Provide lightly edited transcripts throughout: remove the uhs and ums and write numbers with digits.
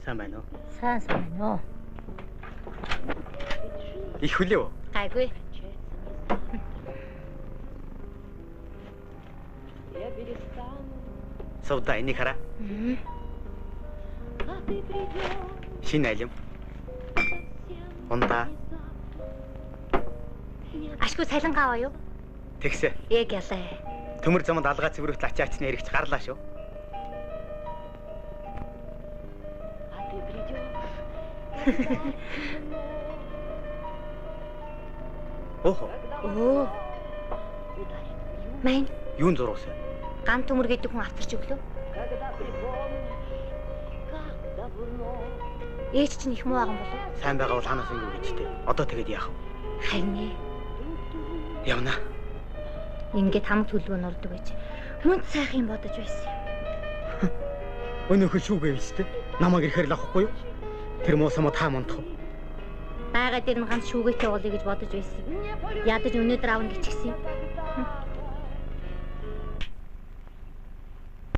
Сайн байна уу? Сайн байна уу? Их хүлээ үү? Гайгүй. Сувда энийг хараа. Шинэ айлм. Ундаа. Ашгүй салингаа аваа юу? Тэгсэ. Яг ялаа. Төмөр замд алгаа цэврүүтэл ачаачны эргэж гарлаа шүү. Оо. Мэн. Юун зургасан? Ган төмөр гэдэг хүн авчирч өглөө. Ээж чинь их муу байгаа юм болов? Сайн байгаа бол ханаас ингэ үгичтэй. Одоо тэгээд яах вэ? Харин ээ. Явна. Ингээд хамт төлөвөө нурдаг байж. Хүнд сайхан юм бодож байсан юм. Өнөөхөө шүү гэвч тээ. Намайг ирэхээр л авахгүй юу? Тэр муусамд хаа мандах вэ? Бага дээр нь ганц шүүгээтэй уулъя гэж бодож байсан. Ядаж өнөөдөр аавна гिचгсэн юм.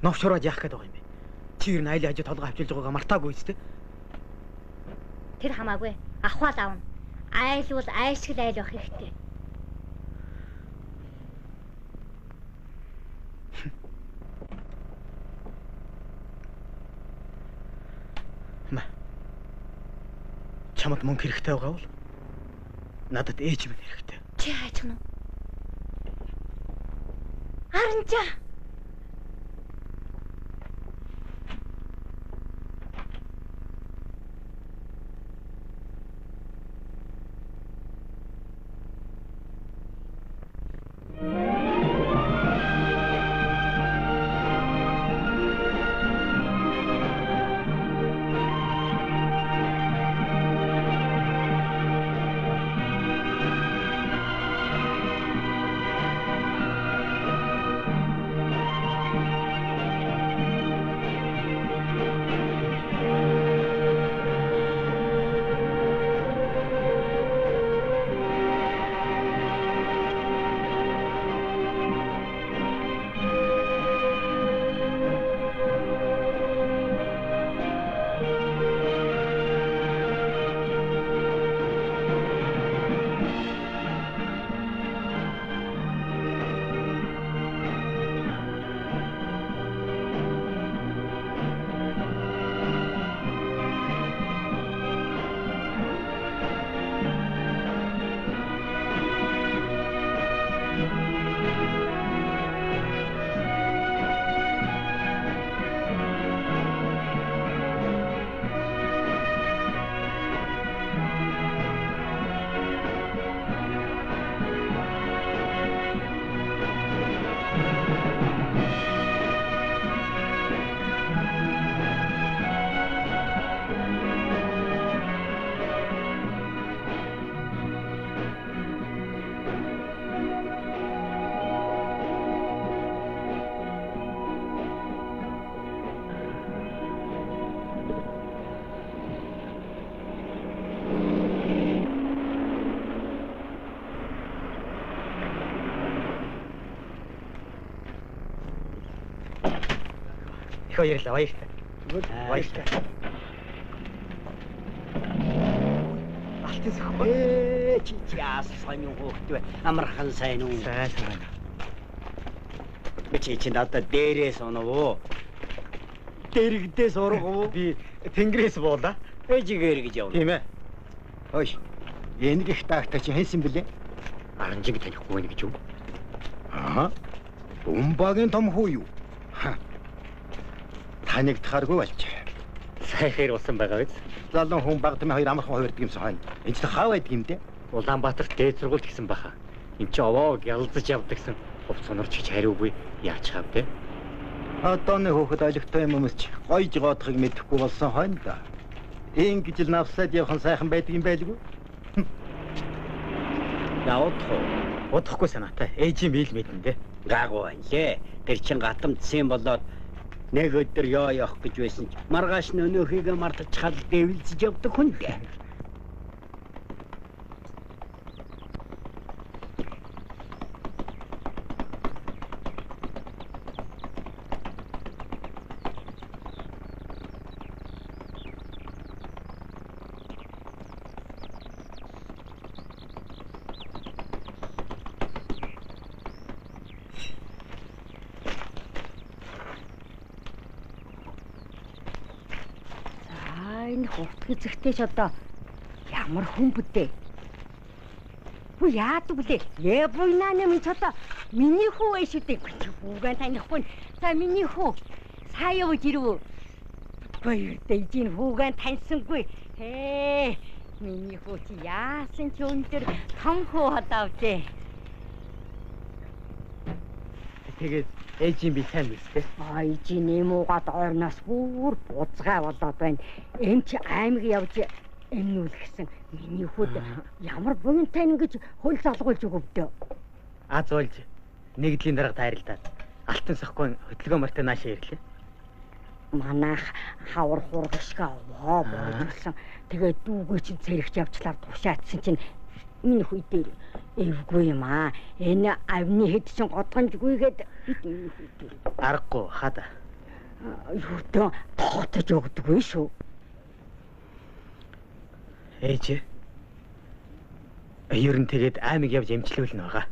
Новшороод яах гээд байгаа юм бэ? Чи юу н айлын хажуу толгой авчилж байгаагаа мартаагүй үстэй. Тэр хамаагүй. Авахаал аавна. Айл бол айшгэл айл байх хэрэгтэй. Чамд мөнгө хэрэгтэй байгаа бол надад ээж минь хэрэгтэй. Чи хайчих нь уу? Харанчаа. Их баярлалаа, баярлалаа. Баярлалаа. Алтын сөхөө. Чи яасан юм хөөхтэй амархан сайн уу? Сайн сайн. Чи надад дээрээс оноо. Дэрэгдээс оргоо. Би тэнгэрээс буулаа. Ээжигээр гэж явна. Тийм ээ. Хөөш. Энийг их таагтаа чи хэнсэн бэлээ? Аранжиг танихгүй байх гэж юу? Аа. Умбагийн том хүү юу? Танигдахааргүй болч. Сайхээр усан байгаа биз? Залуу хүн багдмын хоёр амархан хувирдаг юмсан хойно. Энд ч хаа байдаг юм дээ. Улаанбаатарт дээд сургуульд гисэн баха. Энд чи овоог ялзаж явдагсан. Хувц сонорч гэж хариугүй яач хав те. Одоо нэг хөөхд ойлгохтой юм өмсч гойж гоодохыг мэдэхгүй болсон хойно да. Ингэж л навсаад явхан сайхан байдаг юм байлгүй. Яавдах уу? Удахгүй санаатай. Ээжийн бийл мэдэн дээ. Гаагуу байлээ. Тэр чин гатамдсан болоод нэг өдөр ёо явах гэж байсан ч маргааш нь өнөөхийгөө мартчихад дэвлжиж явдаг хүн дээ. энэ хурд хэзэгтэй ч одоо ямар хүн бүдээ. Хүү яадаг блэ? Буйнааны минь ч одоо миний хүү ээ шүү дээ. Хүүгээ танихгүй. За миний хүү. Сая уу гэрв. Баяр дэжин хүүгээ таньсангүй. Миний хүү чи яасан ч өндөр том хүү хадавдээ. Тэгээд ээжийн би сайн биз дээ. Ээжийн нэмуугаад ойрноос бүр бузгай болоод байна. Эм чи аймаг явж эмнүүл гэсэн миний хүүд ямар буянтай ингэж хөл залгуулж өгөвдөө. Аз болж нэгдлийн дарга тайралдаад алтан сахгүй хөдөлгөөн мартаа наашаа ирлээ. Манайх хавар хургашгаа воо боожсэн. Тэгээд дүүгээ чинь цэрэгч явчлаар тушаадсан чинь миний хүй дээр эвгүй юм аа. Энэ авны хэд чинь годгонжгүйгээд Аргагүй хаад. Юутаа тоотож өгдөггүй шүү. Ээж. Ер нь тэгээд аймаг явж эмчлүүлнэ байгаа.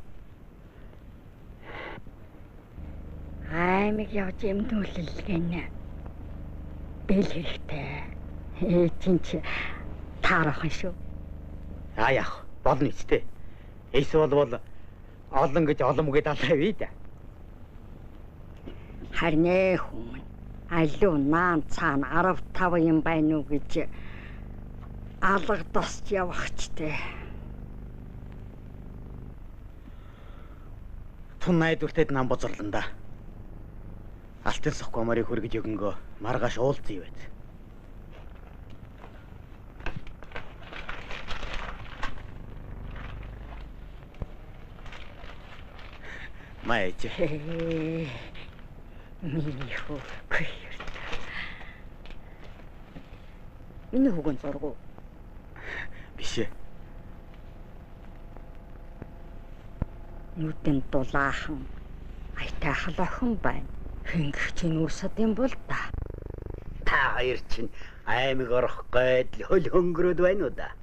Аймаг явж эмдүүлэл гэнэ. Бэл хэрэгтэй. Ээжин чи таарах шүү. Яах болно үстэй. Эсвэл бол олон гэж оломгүй далаа бий да. Харин хүн алуу наан цаана 15 юм байна уу гэж алга тосч явахчтэй. Тун найдвартай нам бозорлон да. Алтан сахгүй марыг хөргөж өгөнгөө маргааш уулзъя байт. Маэж. Миний хүү. Миний хүүгэн зургуу. Биш ээ. Нүдэн дулаахан айтай халаахан байна. Хингэх чинь үсэд юм бол та. Та хоёр чинь аймаг орох гээд хөл хөнгөрөөд байна уу да?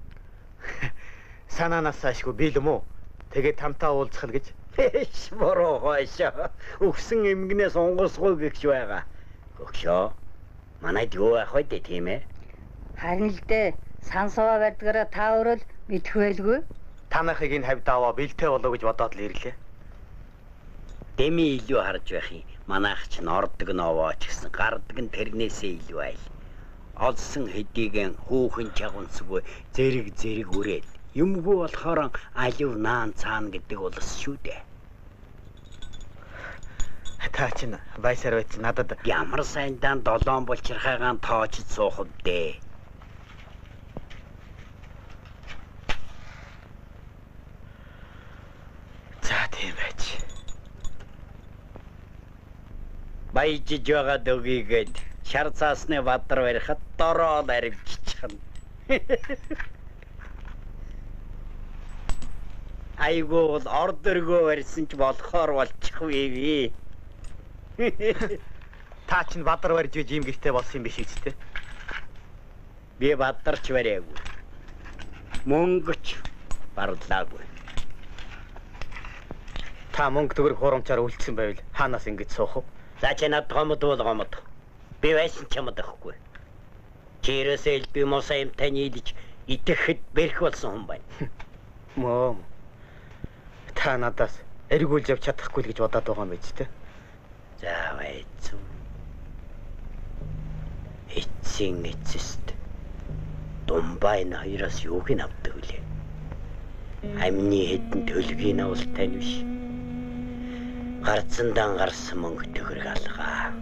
Санаанаас ашгүй би л юм уу? Тэгээд тамтаа уулзах л гэж. Эш бороо хойшоо. Өгсөн эмгэнээс онгосгүй гэгч байгаа. Өгшөө. Манайд юу ах вэ тийм ээ? Харин л дээ. Сансава байдгаараа та өөрөө л мэдхвэлгүй. Танахыг энэ хавьд аваа бэлтэй болоо гэж бодоод л ирлээ. Дэми илүү харж байх юм. Манайх ч нордог новооч гэсэн гардаг нь тэрнээсээ илүү айл. Олсон хэдийгэн хүүхэн чагунцгүй зэрэг үрээд юмгүй болохоор алив наан цаана гэдэг болос шүү дээ. Та чинь байсаар байц надад Ямар сайндаа 7 булчирхайгаан тоочд суухав дээ. За тийм байж. Баяжж байгаа дөгийгээд шар цаасны бадар барихад дороо аривчихна. Айгуу бол ордөргөө барьсан ч болохоор болчихвээ. Та чинь бадар барьж ийж юм гэртэй болсон юм биш үстэй. Би бадарч бариагүй. Мөнгөч барлаагүй. Та мөнгө төгрөг хурамчаар үлдсэн байвал хаанаас ингэж суух вэ? За чи над гомод бол гомод. Би байсан ч юмд ахгүй. Чирээсэл би мосаа юм таньдж итгэхэд бэрх болсон хүн байна. Мөө. Та надаас эргүүлж явж чадахгүй л гэж бодоод байгаа юм биз дээ. За байцуу. Эцсийн эцэст Думбай н хоёроос юуг нь авдаг вүлээ? Амны хэдэн төлгийг нь бол тань биш. Гарцсандан гарсан мөнгө төгрөг алгаа.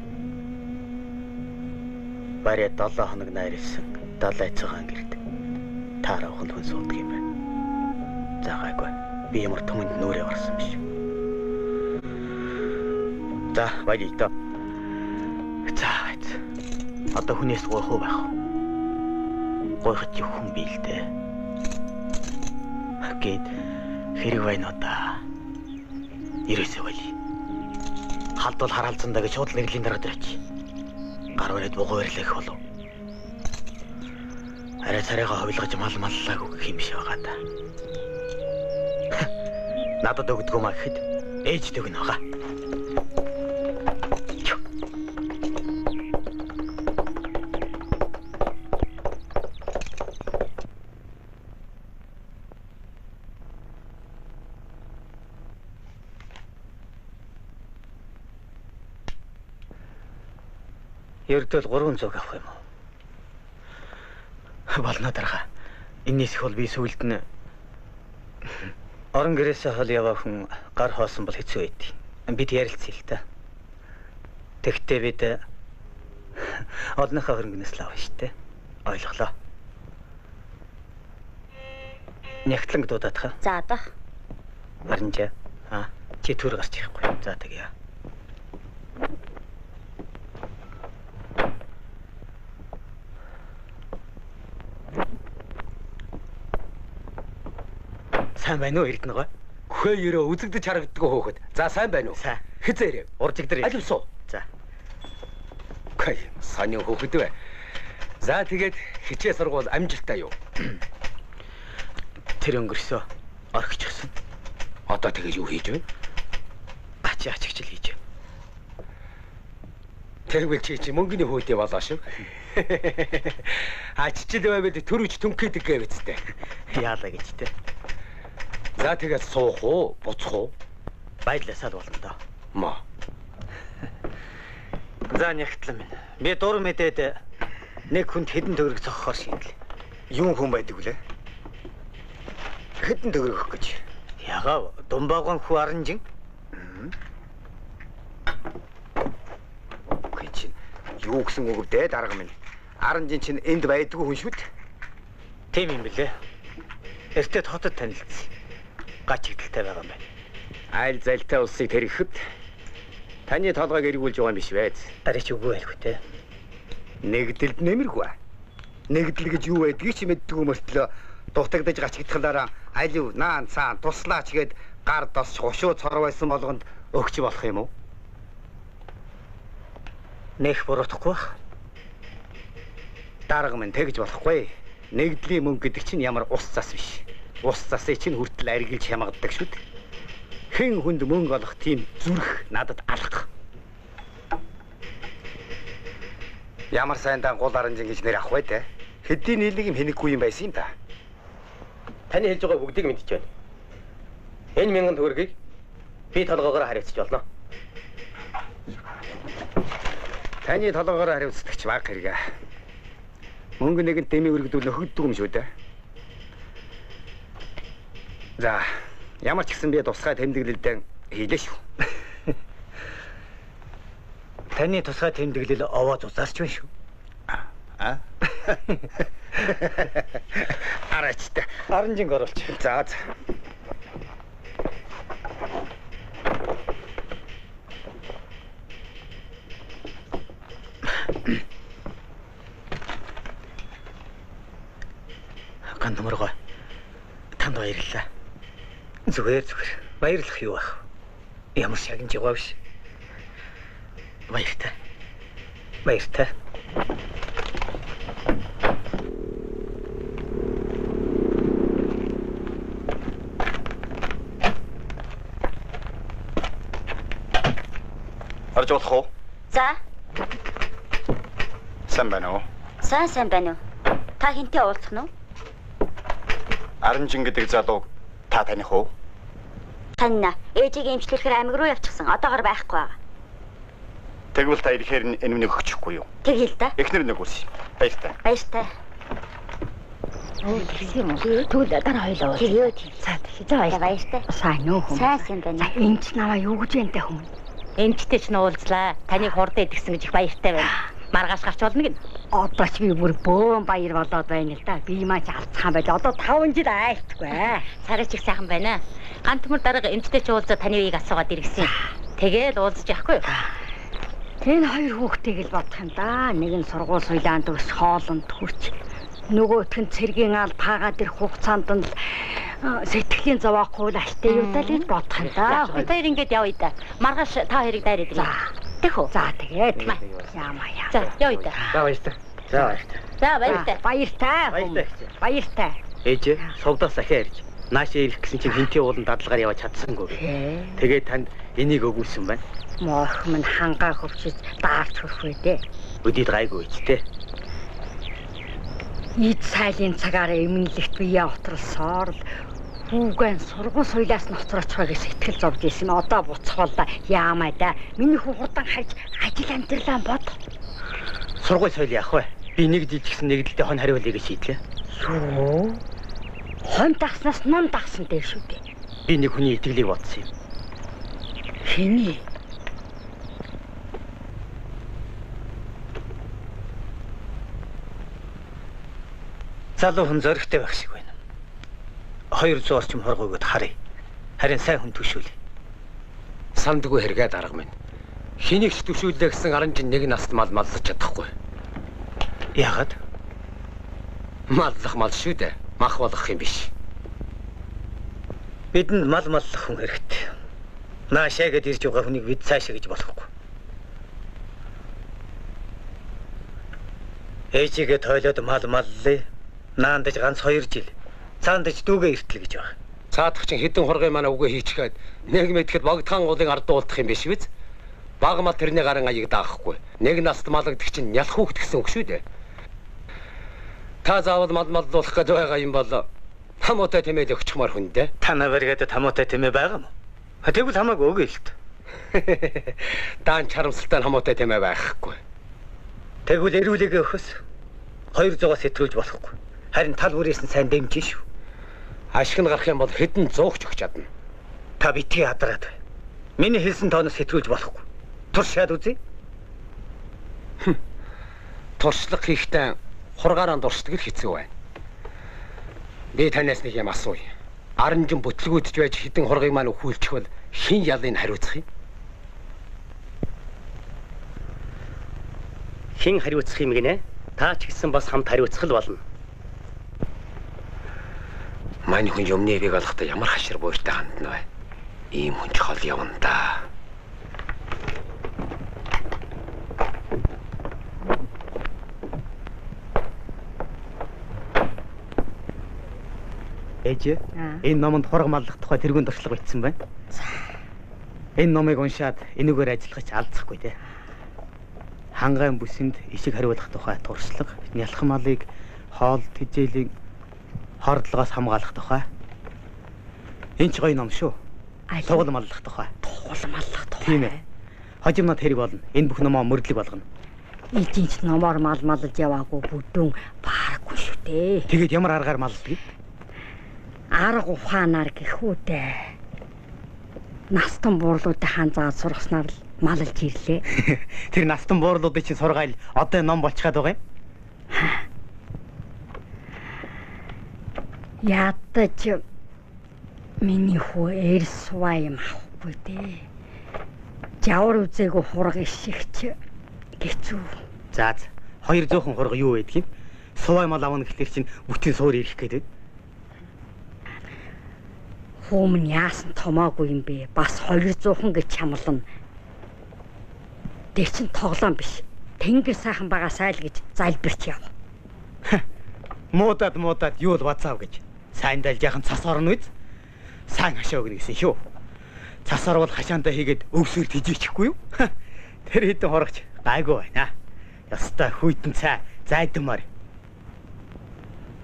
Барья 7 хоног найрлсан 70 цагаан гэрд таарах хүн суудаг юм байна. Заагаагүй. Би ямар түмэнд нүрээ орсон биш. За, баяр таа. За, одоо хүнээс гойх байх. Гойхож юу хүн би л дээ. Гэт хэрэг байна удаа. Ерөөсөө байли. Халдвал хараалцсандаа гэж шууд нэрлийн дарга дээр очив. Гар бариад бугуй ирлэх болов. Арай царайгаа ховлгож маллаагүй гэх юм биш байгаа да. Надад өгдөгөө маа гэхэд ээж дөгнө байгаа. Ердөө 300 авах юм уу? Болно дарга. Энэс их бол би сүлд нь орон гэрээсээ хол яваа хүн гар хоосон бол хэцүү байд. Бид ярилцъя л та. Тэгтээ бид одныхоо хөрөнгнөөс л авах штэ. Ойлголоо. Нягтланг дуудаадах. За одоо. Барнжаа. Чи төр гарч ирэхгүй. За тэгье. Сайн байна уу Эрдэнэ? Хөөе ерөө үзэгдэж харагддаг хөөхөд. За сайн байна уу? Сайн. Хизээрээ. Уржигдэр. Алимсуу. За. Хөөе саний хөөхөд вэ. За тэгээд хичээ сургуул амжилттай юу? Тэр өнгөрсөө орхичихсан. Одоо тэгээд юу хийж вэ? Ачи ачигчл хийж. Тэрвэл чи мөнгөний хөөдөө болоо шүү. Ачичл байвал төрөж түнхээдэг гэвэцтэй. Яалаа гэж те. За тэгээд суух уу, буцах уу? Баядласаад болно доо. Ма. За нягтлан минь. Би дур мэдээд нэг хүнд хэдэн төгрөг зогхохоор шийдлээ. Юун хүн байдаг вүлээ? Хэдэн төгрөг өгөх гэж? Ягаа Думбагон хүү Аранжин. Хин чин юу гэсэн үг вэ дарга минь? Аранжин чин энд байдгүй хүн шүү дээ. Тийм юм билээ. Эртэд хотод танилцсан. Гач ихтэй байгаа юм байна. Айл зайлтай улсыг тэрхэхэд таны толгойг эргүүлж байгаа юм биш вэ? Арич үгүй байлгүй те. Нэгдэлд нэмэргүй. Нэгдэл гэж юу байдгийг чи мэддэггүй мөртлөө дутагдаж гачигдхалаараа алив наан цаан туслаач гээд гар дос хушуу цор байсан болгонд өгч болох юм уу? Нэх буруудахгүй бах. Дарга минь тэгж болохгүй. Нэгдлийн мөнгө гэдэг чинь ямар ус цас биш. Ус цасыг чинь хүртэл аргилж хямгадаг шүү дээ. Хэн хүнд мөнгө олох тийм зүрх надад алга. Ямар сайндаа гол Аранжин гэж нэр авах вэ те? Хэдийн нийлэг юм хэнэггүй юм байсан юм да. Таны хэлж байгаа бүгдийг мэдчихэж байна. Энэ 1000 төгрөгийг би толгоогоор хариуцж болно. Таны толгоогоор хариуцдагч баг хэрэг. Мөнгө нэгэнд дэмий өргөдөл нөхөддөг юм шүү дээ. За, ямар ч гэсэн би тусгай тэмдэглэлдээ хийлээ шүү. Таны тусгай тэмдэглэл овоо зузаарч байна шүү. Арачтай. Аранжинг оруулч. За. Ган нөмөргөө. Танд баярлалаа. Зүгээр. Баярлах юу ах. Ямар шагнаж байгаа биш. Баяртай. Баяртай. Орж болох уу? За. Сайн байна уу? Сайн байна уу? Та хинтээ уулзах нь уу? Аранжин гэдэг залуу та таних уу? Таньна. Ээжийг эмчлүүлэхээр амиг руу явчихсан. Одоогор байхгүй байгаа. Тэгвэл та ирэхээр энэнийг өгчихгүй юу? Тэгье л да. Эхнэр нэг үс. Баяртай. Баяртай. Тэгвэл дараа хоёлоо. Тэгье. За баяртай. сайн уу хүм. Сайн байна. Энд ч намаа юу гэжэнтэй хүм. Эмчтэй ч нуулзлаа. Таныг хурд идэгсэн гэж их баяртай байна. Маргааш гарч болно гин. Одоо ч би бүр бөөн баяр болоод байна л да. Би маань ч алцхан байж одоо 5 жил айлтгүй. Царай чих сайхан байна. Гант төмөр дарга эмчтэй ч уулзаад таны үеийг асуугаад иргэсэн. Тэгэл уулзаж яахгүй юу? Энэ хоёр хүүхдийг л бодох юм да. Нэг нь сургууль суйлаанд төгс хоолонд хүрч. Нөгөөх нь цэргийн алд паагаад ирэх хугацаанд нь сэтгэлийн зовоохгүй л алтай юу даа л гэж бодох юм да. Бид хоёр ингэж явъя да. Маргааш та хоёрыг дайраад ирье. Тэгэх үү? За тэгээд яамаа. За явъя да. За баяртай. За баяртай. За баяртай. Баяртай. Баяртай. Ээж сувдаас ахиа ирж. Наашаа ирэх гэсэн чинь хинтээ уулан дадлагаар явж чадсангүй. Тэгээд танд энийг өгүүлсэн байна. Моох минь хангаа хөвчөж даарч хөрөх үү дээ. Өдийд гайгүй ч те. Ид сайлын цагаараа эмнэлэгт бие утралсоор л хүүгэн сургууль суйлаас ноцроочихоо гэж сэтгэл зовж исэн. Одоо буцхол да яамаа да. Миний хүү хурдан харж ажил амьдралаа бод. Сургууль соёл яах вэ? Би нэг жижигсэн нэгдэлтэй хон хариулъя гэж шийдлээ. Юу? Хон дагснаас ном дагсан дээр шүү дээ. Би нэг хүний итгэлийг бодсон юм. Хэний? Залуу хүн зөрөгтэй байх шиг байна. 200 орчим хоргоо өгöd харъя. Харин сайн хүн төшөөл. Сандгүй хэрэгэд арга минь. Хэнийг ч төшүүлээ гэсэн 11 наст мал маллаж чадахгүй. Яагаад? Маллах мал шүү дээ. Мах болгох юм биш. Бидэнд мал маллах хүн хэрэгтэй. Наашаа гэд ирж байгаа хүнийг бид цаашаа гэж болохгүй. Ээжигээ тойлоод мал маллээ. Наандаж ганц 2 жил. Цаандаж дүүгээ иртэл гэж байна. Цаадах чинь хэдэн хоргой манай үгээ хийчихээд нэг мэдэхэд богдхан уулын ард уулдах юм биш биз? Баг мал тэрний гарын аяг даахгүй. Нэг наст малгдаг чинь нялх хүүхд гэсэн үг шүү дээ. Та заавал мал маллуулах гэж байгаа юм бол хамуутай тэмээд өгчмөр хүн дээ. Танаа бариад хамуутай тэмээ байгаа мó? Тэгвэл хамаагүй өгөө л т. Даан чарамсалтай хамуутай тэмээ байхгүй. Тэгвэл эрүүлэгээ өгөхөс 200-аас сэтрүүлж болохгүй. Харин тал бүрээс нь сайн дэмжин шүү. Ашиг нь гарах юм бол хэдэн 100 ч өгч чадна. Та битгий адраад. Миний хэлсэн тооноос сэтрүүлж болохгүй. Туршаад үзье. Туршлага хийхдээ хургаараа дурсдаг л хэцүү байна. Би танаас нэг юм асууя. Аранжин бүтлгүүдж байж хэдэн хургийг маань өхүүлчих бол хин ялыг хариуцах юм? Хин хариуцах юм гинэ? Та ч гэсэн бас хамт хариуцах л болно. Манай хүн юмны бийг олохдоо ямар хашир буйртай хандна вэ? Ийм хүн ч хол явна да. Ээж, энэ номонд хураг маллах тухай тэргүүн туршлага бичсэн байна. Энэ номыг уншаад энэгээр ажиллах ч алдахгүй те. Хангаан бүсэнд ишиг хариулах тухай туршлага, нялх малыг хоол тэжээлийн хордлогоос хамгаалах тухай. Энэ ч гоё ном шүү. Тугал маллах тухай. Тугал маллах тухай. Тийм ээ. Хожимнод хэрэг болно. Энэ бүх номоо мөрдлөг болгоно. Эцэнч номоор мал малж яваагүй бүдүүн баарахгүй шүү дээ. Тэгээд ямар аргаар малдаг? Арга ухаанаар гэхүүдээ. Настан буурлуудыг ханзаад сургаснаар л малж ирлээ. Тэр настан буурлуудын чинь сургаал одоо ном болчиход байгаа юм. Ядаж миний хүү эрс суваа юм авахгүй дээ. Жавар үзээгүй хураг ишигч гэцүү. За 200 хураг юу байдгийг? Суваа мал авна гэхлээр чинь бүтэн суур ирэх гэдэг. Хүм яасан томоогүй юм бэ? Бас 200 гэж чамлана. Дэ чин тоглоом биш. Тэнгэр сайхан байгаа сайл гэж залбирч яв. Муудад юу л бацаав гэж. Сайн дал яхан цас орно үз. Сайн хашаа өгнө гэсэн шүү. Цас орвол хашаандаа хийгээд өвсөр тижээчихгүй юу? Тэр хэдэн хорогч гайгүй байна. Ястаа хүйтэн цай зайдмаар.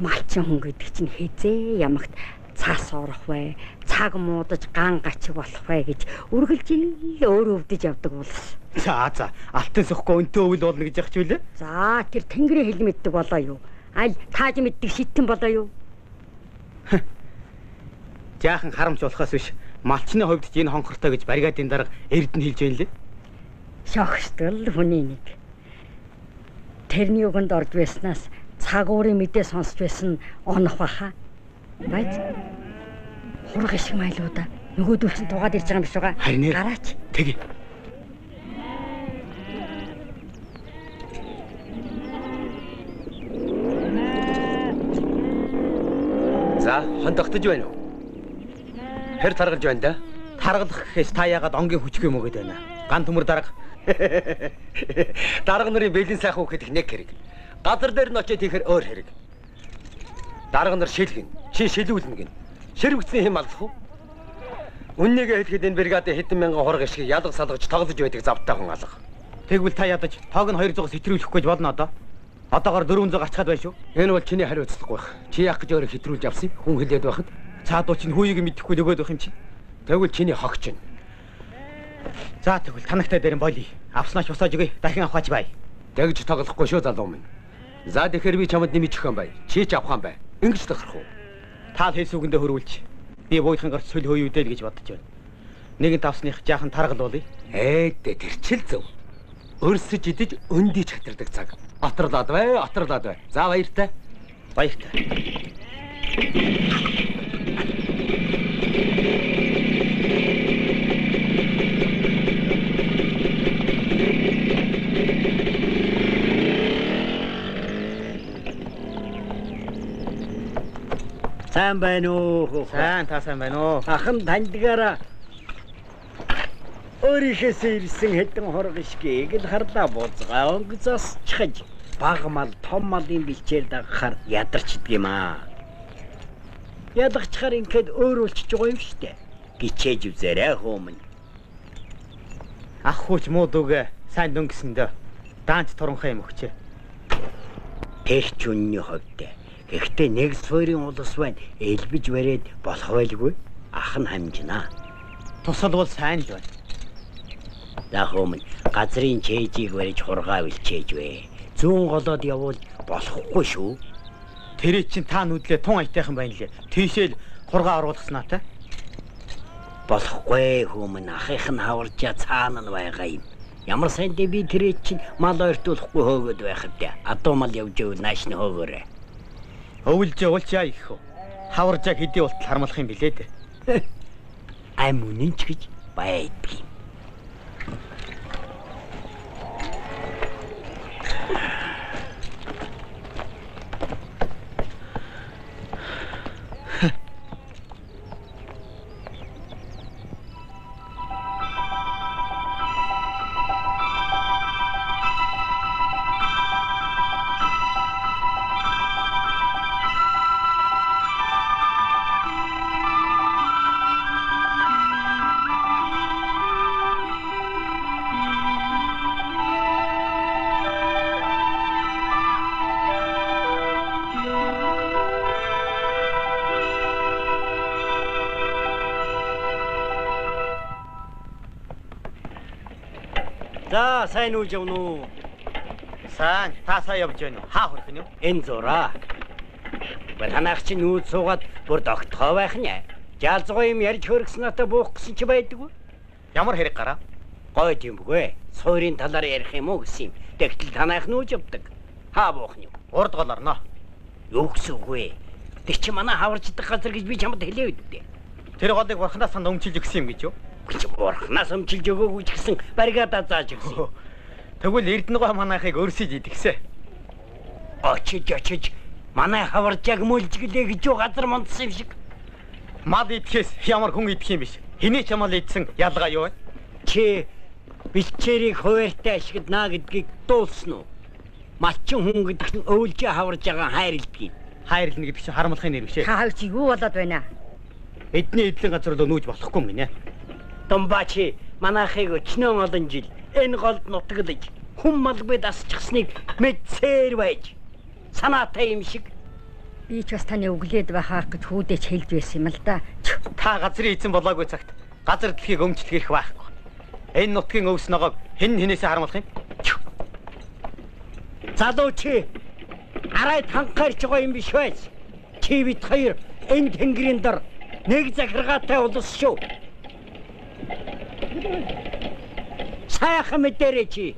Малчин хүн гэдэг чинь хизээ ямагт цаас орох вэ? Цаг муудаж ган гачиг болох вэ гэж үргэлж л өөр өвдөж явдаг болс. За алтан сөхгүй өнтөө өвөл болно гэж яхаж үлээ. За тэр тэнгэрийн хэл мэддэг болоо юу? Аль тааж мэддэг шитэн болоо юу? Жаахан харамч болохоос биш. Малчны хувьд ч энэ хонхортой гэж баригадын дарга эрдэнэ хэлж байна лээ. Шогшдол хүний нэг. Тэрний үгэнд орж байснаас цагуурын мэдээ сонсч байсан онох баха. Байц. Хурах шиг майлуудаа нөгөөдөл чинь тугаад ирж байгаа юм биш үү? Харин гараач. Тэгье. За, хон тогтож байна уу? Хэр таргалж байна да? Таргалах гэхээс та яагаад онгийн хүчгүй юм өгöd байна? Ган төмөр дарга. Дарга нарын бэлэн сайхан хөөх нэг хэрэг. Газар дээр нь очиод хийхэр өөр хэрэг. Дарга нар шилгэн, шилүүлнэ гин. Ширвэгцний хэм алах уу? Үннийгээ хэлэхэд энэ бригадын хэдэн мянган хураг ишгийг ялга салгаж тоглож байдаг завтай хүн алга. Тэгвэл та ядаж тоог нь 200-аас хэтрүүлэхгүй гэж болно одоо. Одоогоор 400 гарчгаад байна шүү. Энэ бол чиний хариуцлага байх. Чи яах гэж өөрөө хэтрүүлж авсан юм? Хүн хэлээд байхад цаадуу чинь хүйгийг мэдэхгүй нөгөөд байх юм чи. Тэгвэл чиний хогч нь. За тэгвэл танагтай дээр нь болий. Авснаач босоож өгье. Дахин авахач бай. Дэгж тоглохгүй шүү залуу минь. За тэгэхээр би чамд нэмж өгөх юм бай. Чи ч авах юм бай. Ингэж тохирох уу? Та л хэлс үгэндээ хөрвүүлж. Би буйхан гарч сүл хөөе гэж бодож байна. Нэгэн тавсных жаахан таргал болъё. Тэр чил зөв. Өрсөж идэж өндий чатардаг цаг. Отролоод бай, отролоод бай. За баяртай. Баяртай. Сайн байна уу? Сайн, та сайн байна уу? Ахын тандгаараа өөрийнхөөсөө ирсэн хэдэн хорго ишгийг л харлаа бууцгаа өнгөцөсчхэж бага мал том малын бэлчээр дагахаар ядарчдаг юм аа. Ядагчхаар ингээд өөрөөлчихж байгаа юм штэ. Гичээж үзээрэй хөөмн. Ах хууч муу дүүгээ сайн дөнгөсөндөө. Даанч туранхай юм өгчээ. Тэгч үнний хувьд. Гэхдээ нэг суурийн улс байна. Элбэж барээд болох байлгүй. Ах нь хамжнаа. Тусал бол сайн л байна. Дахом газрын чэйжийг барьж хургаа үлчээж вэ. Зүүн голоод явуул болохгүй шүү. Тэрээ чинь та нүдлээ тун аятайхан байна лээ. Тийшээл хургаа оруулахснаа та. Болохгүй хүмүн ахих нь хаварчаа цаана нь байгаа юм. Ямар сайнтэй би тэрээ чинь мал ойртуулахгүй хөөгд байх вэ? Адуу мал явж ивэл нааш нь хөөгөөрэй. Өвлжээ уулчаа их хөө. Хаваржааг хэдий болтол хармалах юм билээ дээ. Ам үнэн ч гэж байдаг юм. За сайн уу явна уу? Сайн, та сайн явж байна уу? Хаа хүрэх нь юу? Энэ зураа. Танах чинь нүүд суугаад бүр тогтхоо байх нь. Жалзгоо юм ярьж хөргсөн натаа буух гэсэн чи байдгүй. Ямар хэрэг гараа? Гойд юм бгүй. Суурийн талаар ярих юм уу гэсэн юм. Тэгтэл танах нүүж явдаг. Хаа буух нь юу? Урд гол орно. Юу гэсэн үг вэ? Тэг чи манай хаварчдаг газар гэж би чамд хэлээ үү? Тэр голыг бурхнаас санд өмчилж өгсөн юм гэж юу? Чи бурхнаас өмчилж өгөөгүй ч гэсэн баригадаа зааж өгсөн. Тэгвэл Эрдэнэгой манайхыг өрсөж идэгсэ. Очиж манай хаварчааг мүлжгэлээ гэж юу газар мондсон юм шиг. Мал идэхээс ямар хүн идэх юм биш. Хэний ч мал идсэн ялгаа юу вэ? Чи бэлчээрийг хуваартай ашиглана гэдгийг дуулсан уу? Малчин хүн гэдэг нь өвлжээ хаварж байгаа хайрлдаг юм. Хайрлна гэдэг чинь харамлахын нэр биш ээ. Та чи юу болоод байна? Эдний эдлэн газар руу нүүж болохгүй юм гинэ. Томбачи манайхыг өчнөө олон жил энэ голд нутаглаж хүм малбай дасчихсныг мэдсээр байж санаатай юм шиг. Би ч бас таны өглөөд байхаа гэж хүүдэж хэлж байсан юм л да. Та газрын эзэн болоогүй цагт газар дэлхийг өмчлөх эрх байхгүй. Энэ нутгийн өвс ногоог хэн хэнээсээ харамлах юм? Залуучи арайд ханхаарч байгаа юм биш байж. Чи бид хоёр энэ тэнгэрийн дор нэг захиргаатай улс шүү. Сайхан мэдэрэй чи.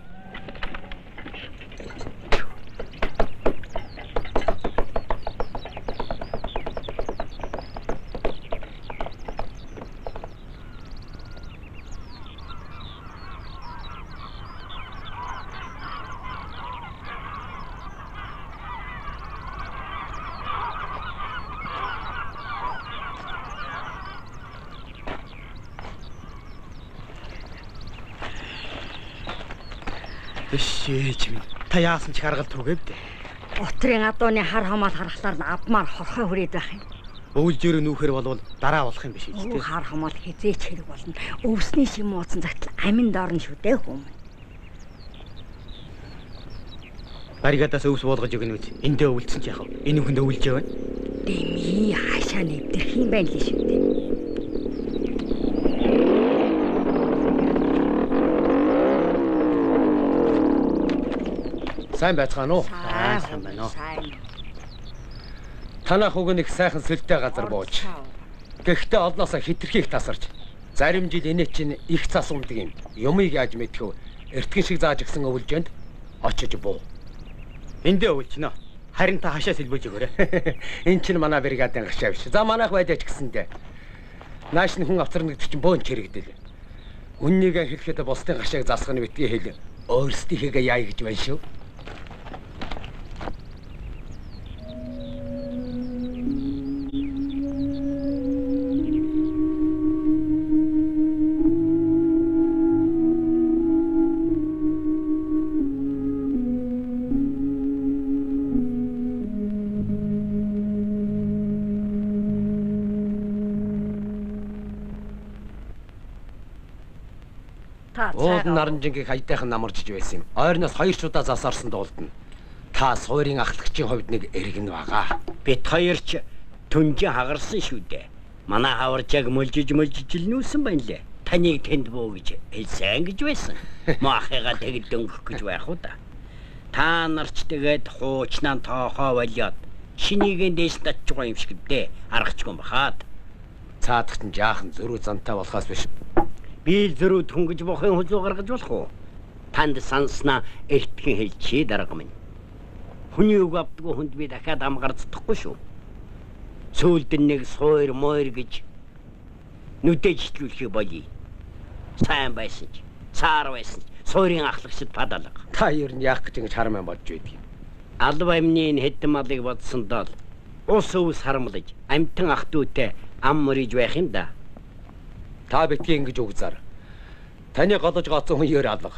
Ээч минь. Та яасан ч харгал түгээв дээ. Утрын адууны хар хамаал харахлаар нь авмаар хорхой хүрээд байх юм. Өвлжөөрөө нүүхэр болвол дараа болох юм биш үү? Хар хамаал хизээч хэрэг болно. Өвсний шим ууцсан цагт амин доорно шүү дээ хүмүүс. Баригадаас өвс буулгаж өгнө гэж эндээ өвлцсөн ч яах вэ? Энэ хүнд өвлжөө байна. Дэми хаашаа нэвдэрх юм байна ли шүү дээ. Сайн байцгаана уу? Сайн байна уу? Танах уг нэг сайхан сүлтэй газар бууж. Гэхдээ олноосоо хитрхийх тасарч. Зарим жил инээ чинь их цас умдаг юм. Юмыг яаж мэдхв? Эртгэн шиг зааж гисэн өвлжөнд очиж буу. Эндээ өвлжнө. Харин та хашаа сэлбэж өгөөрэй. Энд чинь манай бригадын гашаа биш. За манайх байдаач гэсэндээ. Нааш нь хүн авцарна гэдэг чинь бөөн чирэгдэл. Үннийг хэлэхэд бусдын гашааг засах нь битгий хэл. Өөрсдийнхээ яа гэж байна шүү. Уулын наранжингийг хаятайхан намарчж байсан юм. Ойрноос 2 удаа засаарсан дуулдана. Та суурийн ахлагчийн хувьд нэг эргэн байгаа. Бит хоёр ч түнжин хагарсан шүү дээ. Манай хаварчааг мөлжиж л нүүсэн байна лээ. Таныг тэнд буу гэж хэлсэн гэж байсан. Маахыгаа тэгэд дөнгөх гэж байх уу да. Та нарч тэгээд хуучнаа тоохоо болиод шинийгэн дээш татж байгаа юм шиг дээ. Аргачгүй бахаад. Цаадахт нь жаахан зөрүү зантай болохоос биш. Би зөрүү түнгэж бохын хөлөө гаргаж болох уу? Танд санснаа эртхэн хэлчихээ дарга минь. Хүний үг авдгүй хүнд би дахиад амгарцдахгүй шүү. Сүүлд нэг суур мойр гэж нүдэжлүүлэхийг болий. Сайн байсан ч, цаар байсан ч, суурийн ахлагчид падалга. Та ер нь яах гэж ингэж харамаа бодж байдгийг. Алба амны хэдэн малыг бодсондоо ус өвс харамлаж, амтан ах дүүтэй ам мөриж байх юм да. Та битгий ингэж өгзаар. Таны голож гоцсон хүн ёр алга.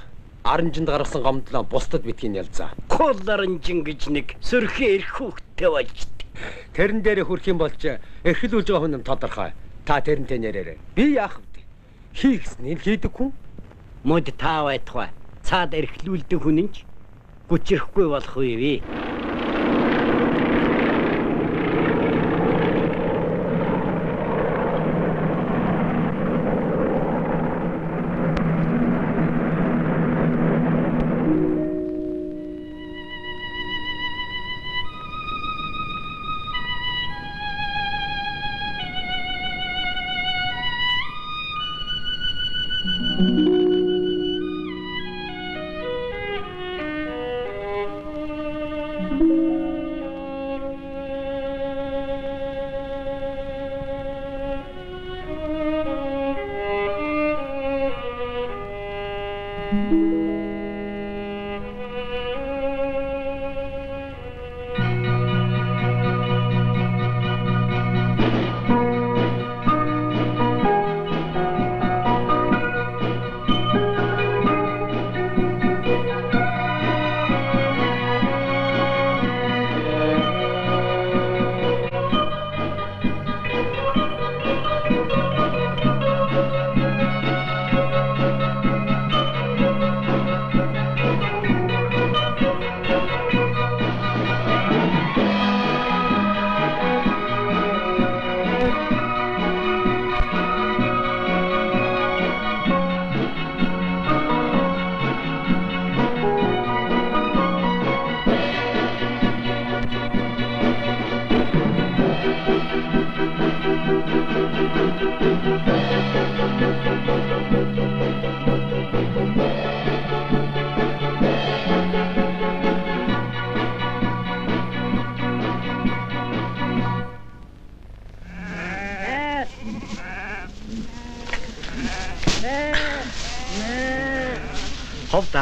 Аранжинд гаргасан гомдлоо бусдад битгий ялзаа. Колларанжин гэж нэг сөрхий эрх хүүхдтэй болж. Тэрэн дээр хүрх юм болж эрхлүүлж байгаа хүн тодорхой. Та тэрнтэй нэрээрээ. Би яах вэ? Хийхснээр хийдэг хүн. Мод та байтугай. Цаад эрхлүүлдэг хүн нь гүчрэхгүй болох үе.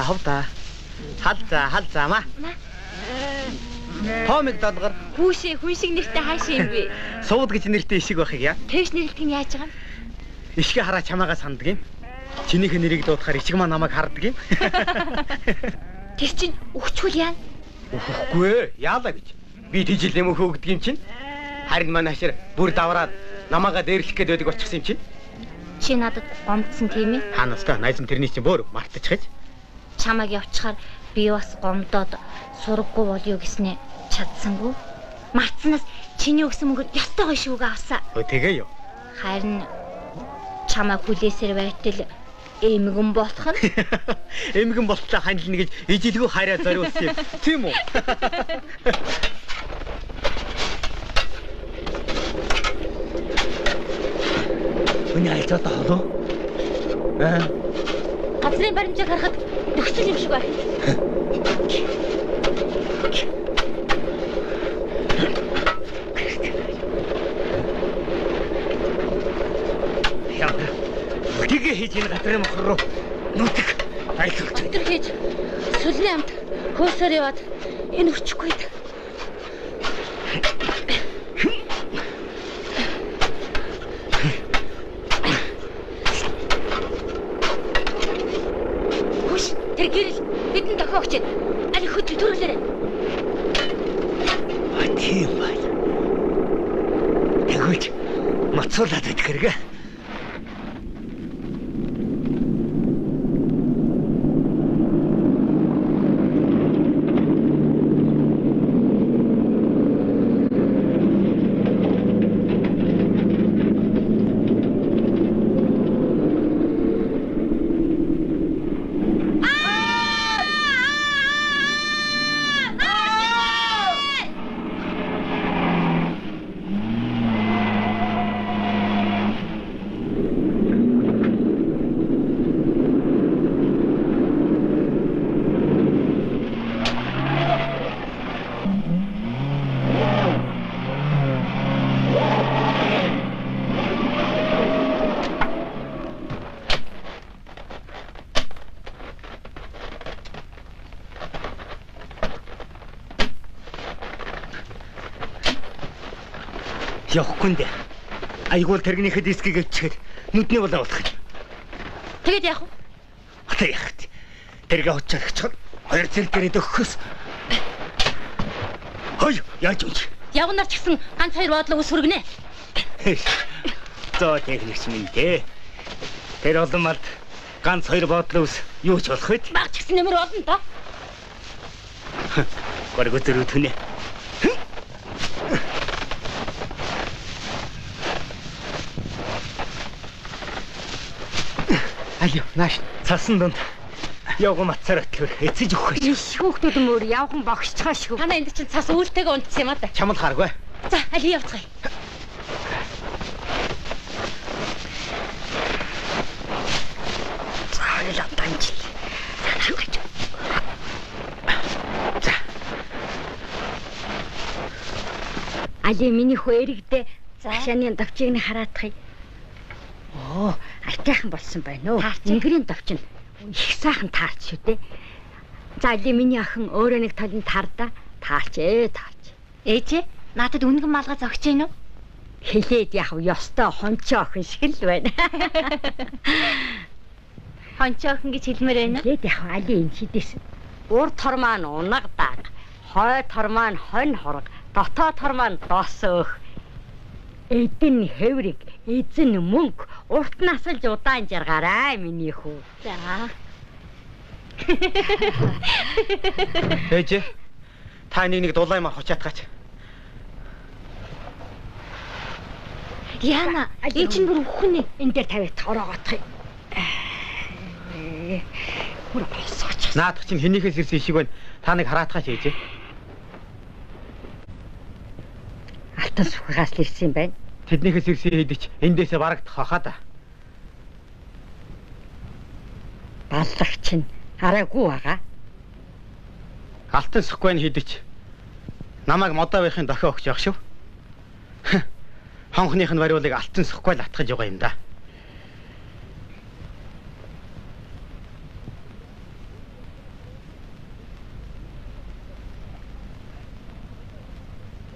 Ховда. Халзаа ма. Томиг долгор. Хүүшээ хүн шиг нэртэй хаашаа юм бэ? Сууд гэж нэртэй ишиг байхыг яа. Тэгш нэрлэх нь яаж байгаа юм? Ишгэ хараа чамаагаа санддаг юм. Чинийхээ нэрийг дуудахаар ишиг маа намайг хардаг юм. Тэр чинь өгчгүй яа. Үгүй яалаа гэж. Би тийжл юм хөөгдөг юм чинь. Харин манай хашир бүр давраад намаагаа дээрлэх гээд байдаг очихсан юм чинь. Чи надад гомдсон тийм ээ? Хаанастай найзан тэрний чинь бүр мартчихэж. Чамайг явчихаар би бас гомдоод сураггүй болё гэснээ чадсангүй. Мартснаас чиний өгсөн мөнгөд ёстой гоё шүүгээ авсаа. Тэгээ юу. Харин чамайг хүлээсээр байтал эмгэн болох нь. Эмгэн болтлоо ханилна гэж ижилгүй хараа зориулсан юм. Тийм үү? Үний айлцаа тоолоо. Газрын баримжааг харахад нөхцөл юм шиг байна. Үтгээ хийж энэ газрын мохор руу нүтг айлуулж өдөр хийж сүлний амт хөөсөр яваад энэ өчөхгүй. Тэр гэрэл бидний дохиогч али хөт төрүүлээрэй. Тийм байна. Тэгвэл мацуулаад идэх хэрэгэ. Явахгүй нэ. Айгуул тэргнийхэд дискийг өвчгээд нүдний болоо болох юм. Тэгээд яах вэ? Одоо яах вэ? Тэргээ уучрахч хоёр зэрэг дээрээ өгөхөөс. Хой, яаж вэ? Явгнаар ч гэсэн ганц хоёр бодлого ус хүргэнэ. Зоо техникч минь дээ. Тэр оломд ганц хоёр бодлого ус юу ч болох вэ? Баг ч гэсэн нэмэр болно доо. Гэрэг өдрөө түнэ. Алё, нааш цасан донд явган матсаар өтлөөр эцэж өгөх гэж. Иш хүүхдүүд мөр явхан богшчгаа шүү. Танаа энд чинь цас үүлтэйгээ унтсан юм аа да. Чамд харгүй. За, али явцгаая. Цаалаа танчил. За. Али миний хөригдээ цаашааны давчийг нь хараадах юм. Оо, айтайхан болсон байна уу? Ингэрийн давчин их сайхан таарч шүү дээ. За али миний охин өөрөө нэг талын таардаа таарч. Ээжээ, надад үнгэн малгай зогч гин үү? Хэлээд яах вэ? Ёстой хончоо охин шиг л байна. Хончоо охин гэж хэлмээр байна. Хэлээд яах вэ? Али энэ хідээс ур тор маань унаг даг, хой тор маань хонь хорог, дотоо тор маань дос өөх. Эдэн хэврэг, эзэн мөнгө, урт насалж удаан жаргаарай миний хүү. За. Ээж, та нэг дулаамаар хочаатгаач. Яна, ээж нь бүр өхөн ээ. Энэ дээр тавиад тороогоотх юм. Бүр босооч. Наадах чинь хэнийхээс ирсэн шиг байна. Та нэг хараатгаач ээж. Алтан сухагаас л ирсэн юм байна. Тэднийхээс ирсэн хэдич эндээсээ барагдах хаа да. Баллагч нь хараагүй байгаа. Алтан сухгүйн хэдич намайг модоо байхын дохио өгч явах шүү. Хонхных нь бариулыг алтан сухгүй л атгаж байгаа юм да.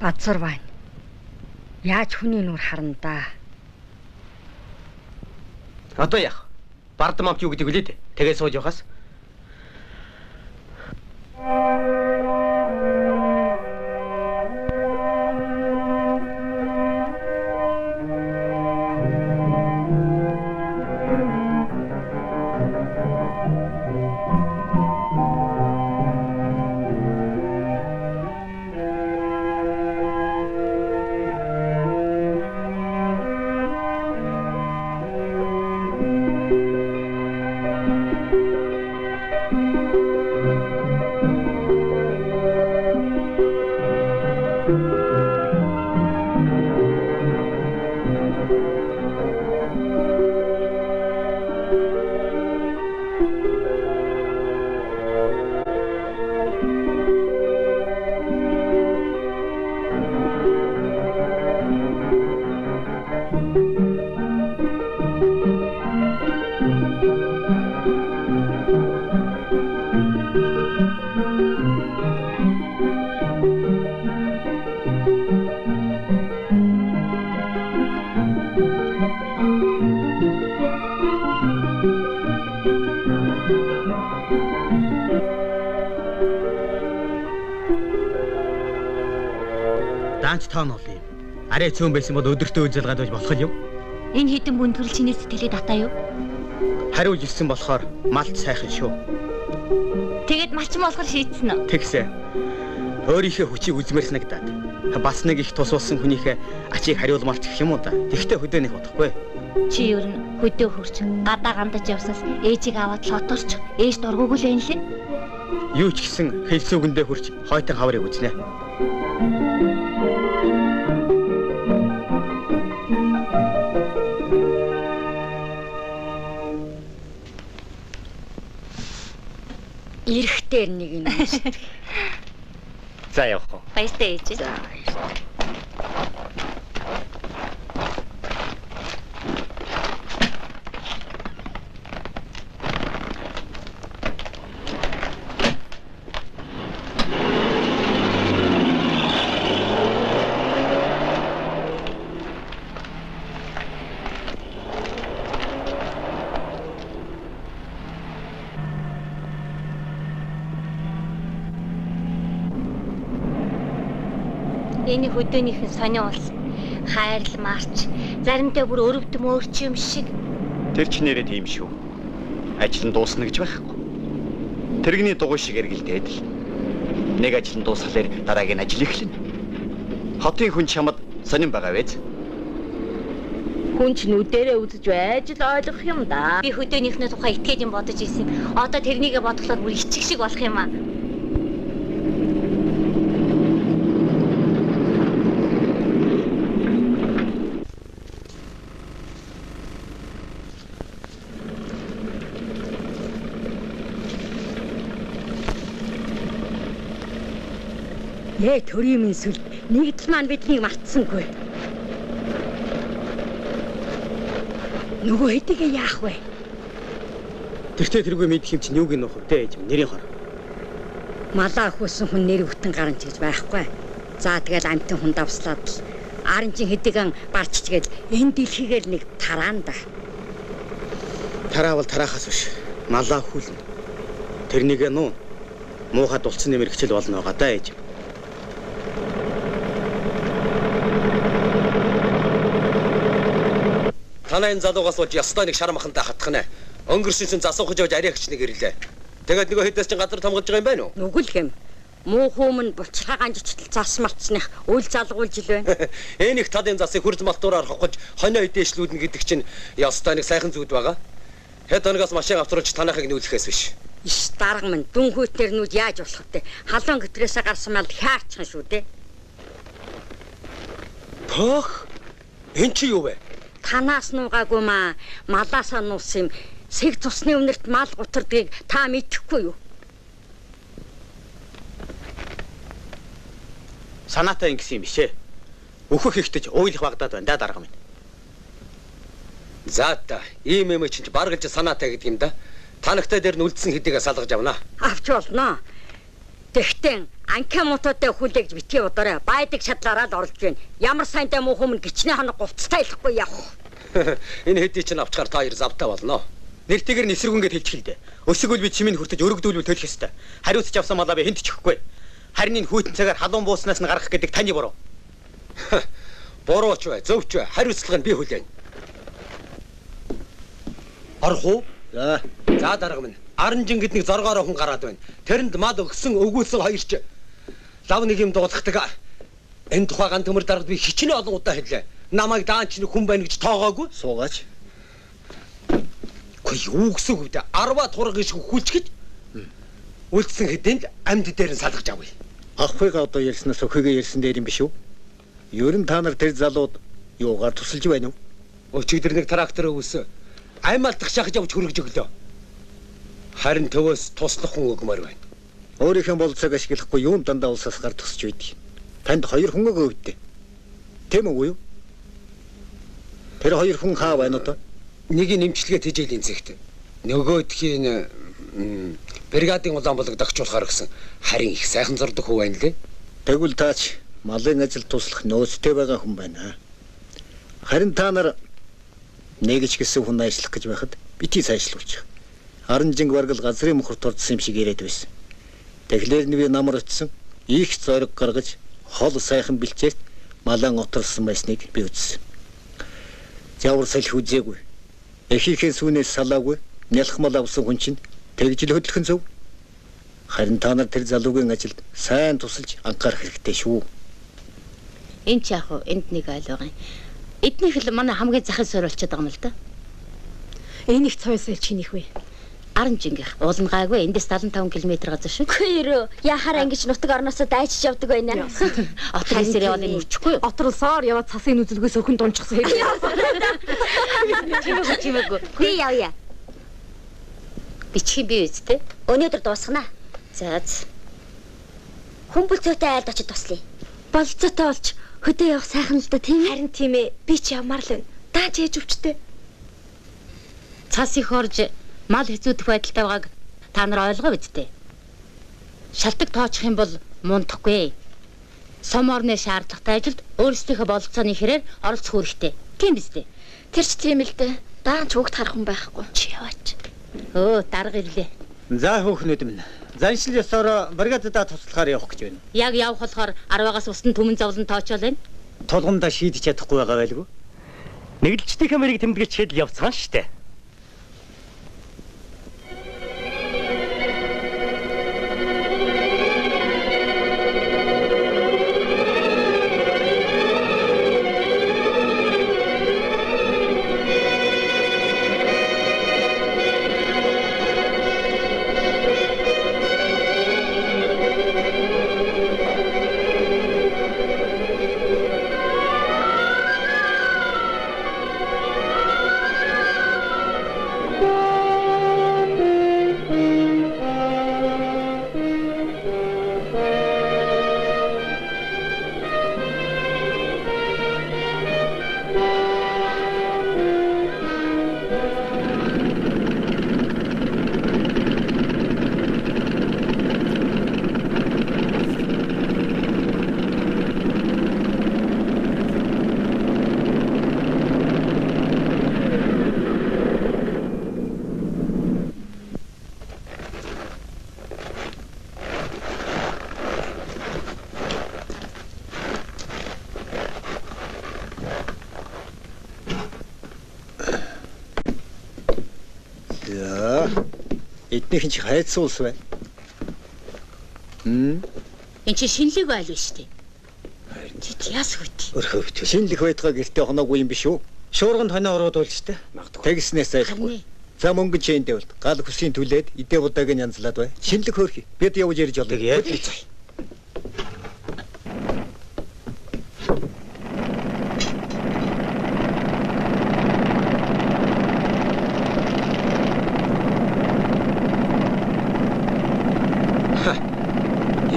Бацар байна. Яаж хүний нүр харна да. Одоо яах? Бардамамт юу гэдэг үлээ дээ. Тэгээ сууж явахаас. Даанч тоон ол юм. Арай цөөн байсан бол өдөртөө үжилгаад байж болох юм. Энэ хэдэн бүн төрөл чиний сэтгэлээ татаа юу? Хариу жилсэн болохоор малт сайхан шүү. Тэгээд малчин болохоор шийдсэн үү? Тэгсэ. Өөрийнхөө хүчийг үзмэр санагдаад бас нэг их тус болсон хүнийхээ ачийг хариулмалч гэх юм уу да. Тэгтээ хөдөөнийх бодохгүй. Чи ер нь хөдөө хөрч гадаа гамдаж явсаас ээжийг аваад лоторч ээж дургуугүй л юм лээ. Юу ч гэсэн хэлсүүгэндээ хөрч хойтон хаврыг үзнэ. Ирэхтэр нэг юм шүү. За явах уу. Баяртай ээж. За. Энэ хөдөөнийх нь сонио болсон. Хайрл марч, заримдаа бүр өрөвдөм өөрч юм шиг. Тэр ч нэрээ тийм шүү. Ажил нь дуусна гэж байхгүй. Тэрэгний дугуй шиг эргэлдээд л. Нэг ажил нь дуусхалаар дараагийн ажил эхэлнэ. Хотын хүн чамд сонирн байгаа вэз. Хүн ч нүдэрээ үзэж байж л ойлгох юм да. Би хөдөөнийхнээ тухай итгээд юм бодож ирсэн. Одоо тэрнийгээ бодглохоор бүр ичиг шиг болох юм аа. Яа төрийн минь сүлд нэгдэл маань биднийг мартсангүй. Нөгөө хэдийгээ яах вэ? Тэртээ тэргүй мэдэх юм чинь юуг нь нөх вэ ээж нэрийн хор. Малаа хөөсөн хүн нэр өвтөн гарна гэж байхгүй. За тэгэл амтын хүн давслаад л аранчин хэдийгэн барччихгээл энэ дэлхийгээр нэг тараанда. Тараавал тараахаас биш. Малаа хүлнэ. Тэрнийгээ нуу. Муухад улцсан нэмэр хичээл болно байгаа да ээж. Танай энэ залуугаас болж ястай нэг шар махантай хатах нэ. Өнгөрсөн засуух гэж ариагч нэг ирлээ. Тэгээд нөгөө хэдээс чинь газар тамгаж байгаа юм байна уу? Нүгэл хэм. Муу хүмүн булчирхаа ганжичтал зас малцсных үйл залгуулж ил байна. Энэ их талын засыг хурд малтуураар хохож хоноо идээшлүүднэ гэдэг чинь ястай нэг сайхан зүуд байгаа. Хэд хоногоос машин авторч танахыг нүүлэхээс биш. Иш дарга минь дүн хүйтнэр нүд яаж болох вэ? Халуун гэтрээсээ гарсан мал хаарчихсан шүү дээ. Тох. Энд чи юу вэ? Танаас нуугаагүй маа малаасаа нуусан юм. Сэг цусны өмнөрт мал гутардгийг та мэдэхгүй юу? Санаатай ингэсэн юм бишээ. Өөхөх ихтэж уйлах багдаад байна да дарга минь. За та ийм юм чинь баргалж санаатай гэдэг юм да. Танагтай дээр нь үлдсэн хэдийгээ салгаж авнаа. Авч болно. Тэгтэн анкамутуудаа хүлээгж битгий удаарай. Байдаг шатлаараа л орлож байна. Ямар сайнтай муу хүмүүн гिचний хоног говцтай илэхгүй явах. Энэ хэдий чинь авчгаар та хоёр завтай болно. Нэртэйгэр нисргүнгээд хэлчихэл дээ. Өсгөл би чимийг хүртэж өргөдүүлвэл төлөх ёстой. Хариуцж авсан малаа би хинт чихгүй. Харин энэ хүйтэн цагаар халуун бууснаас нь гарах гэдэг таны буруу. Бурууч бай, зөвч бай. Хариуцлагыг би хүлээнэ. Орох уу? За дарга минь. Аранжин гэдэг нэг зоргоороо хүн гараад байна. Тэрэнд мал өгсөн өгүүлсэн хоёрч лав нэг юм дуулахдаг. Энэ тухай ган төмөр даргад би хичнээн олон удаа хэллээ. Намайг даанч нэг хүн байна гэж тоогоогүй. Суугаач. Гэхдээ юу гэсэн үг вэ? 10 турга гэж хүлчгэд үлдсэн хэдэнд амьд дээр нь салгаж авъя. Ахыгаа одоо ярьснаас өхөөгөө ярьсан дээр юм биш үү? Ер нь та нар тэр залууд юугаар тусалж байна уу? Өчигдөр нэг трактор өвс аймаалтах шахаж авч хөргөж өглөө. Харин төвөөс туслах хүн өгмөр байна. Өөрийнхөө болцоог ашиглахгүй юун дандаа улсаас гар тусч үйдэг. Танд 2 хүн өгөөдөө. Тийм үү юу? Тэр 2 хүн хаа байна одоо? Нэг нь нэмчлэгээ тэжээлийн зэгт. Нөгөөдхийн бригадын улаан болгодогч болохоор гэсэн харин их сайхан зурдаг хүү байна лээ. Тэгвэл таач малын ажил туслах нөөцтэй байгаа хүн байна. Харин та нар нэгж гэсэн хүн ажиллах гэж байхад бити сайжлуулчих. Аранжинг баргал газрын мөхөр турдсан юм шиг яриад байсан. Тэгэхээр нэвээ намар утсан их зориг гаргаж хол сайхан бэлчээст малан оторсон байсныг би үзсэн. Явар салхи үзээгүй. Эхийнхээ сүүнээс салаагүй нялх мал авсан хүн чинь тэгж л хөдлөх нь зөв. Харин та нар тэр залуугийн ажилд сайн тусалж анхаарах хэрэгтэй шүү. Энд ч яг уу энд нэг айл байгаа юм. Эднийх л манай хамгийн захын суурь болчиход байгаа юм л да. Энэ их цойс ил чинийх вэ? Аранжингийнх уул нь гайгүй эндээс 75 км газар шүү. Хөөе яхаар ангиж нутаг орноосоо дайчиж явдаг байна. Отор хэсээр яваад юм өчхгүй. Отролсоор яваад цасын нүзэлгөөс өхөн дунчихсан хэрэг. Чимээгүй. Би явъя. Бичих юм би үсттэй. Өнөөдөр дуусгана. За. Хүмбэл зүйтэй айлд очиж туслая. Болцоотой болж хөдөө явах сайхан л да тийм ээ. Харин тийм ээ. Би ч явмаар л байна. Даач ээж өвчтэй. Цас их орж мал хэцүүдэх байдалтай байгааг та нар ойлгоо бидтэй. Шалтак тоочих юм бол мундахгүй. Сом орны шаардлагатай ажилд өөрсдийнхөө бололцооны хэрээр оролцох хэрэгтэй. Тийм биз дээ. Тэр ч тийм л дээ. Даанч хүүхд харах хүн байхгүй. Чи яваач. Дарга ирлээ. За хөөхнүүд минь. Заншил ёсоор бригададаа туслахаар явах гэж байна. Яг явах болохоор 10-аас устын түмэн зовлон тоочоол байна. Тулгамдаа шийдэж чадахгүй байгаа байлгүй. Нэглэлчдийнхээ мэрийг тэмдэглэчээд л явцгаан штэ. Эднийх нь ч хайцсан улс байна. Энд чи шинэлэг айл биш үү? Чи яас хөт. Өрхөвт. Шинэлэг байтгаа гэртээ хоноогүй юм биш үү? Шуурганд хоноо ороод үлжтэй. Тэгснээс айлхгүй. За мөнгө чэйндээ болт. Гал хүсийн түлээд идэ будааг нь янзлаад бай. Шинэлэг хөөрхий. Бид явж ярьж олоо.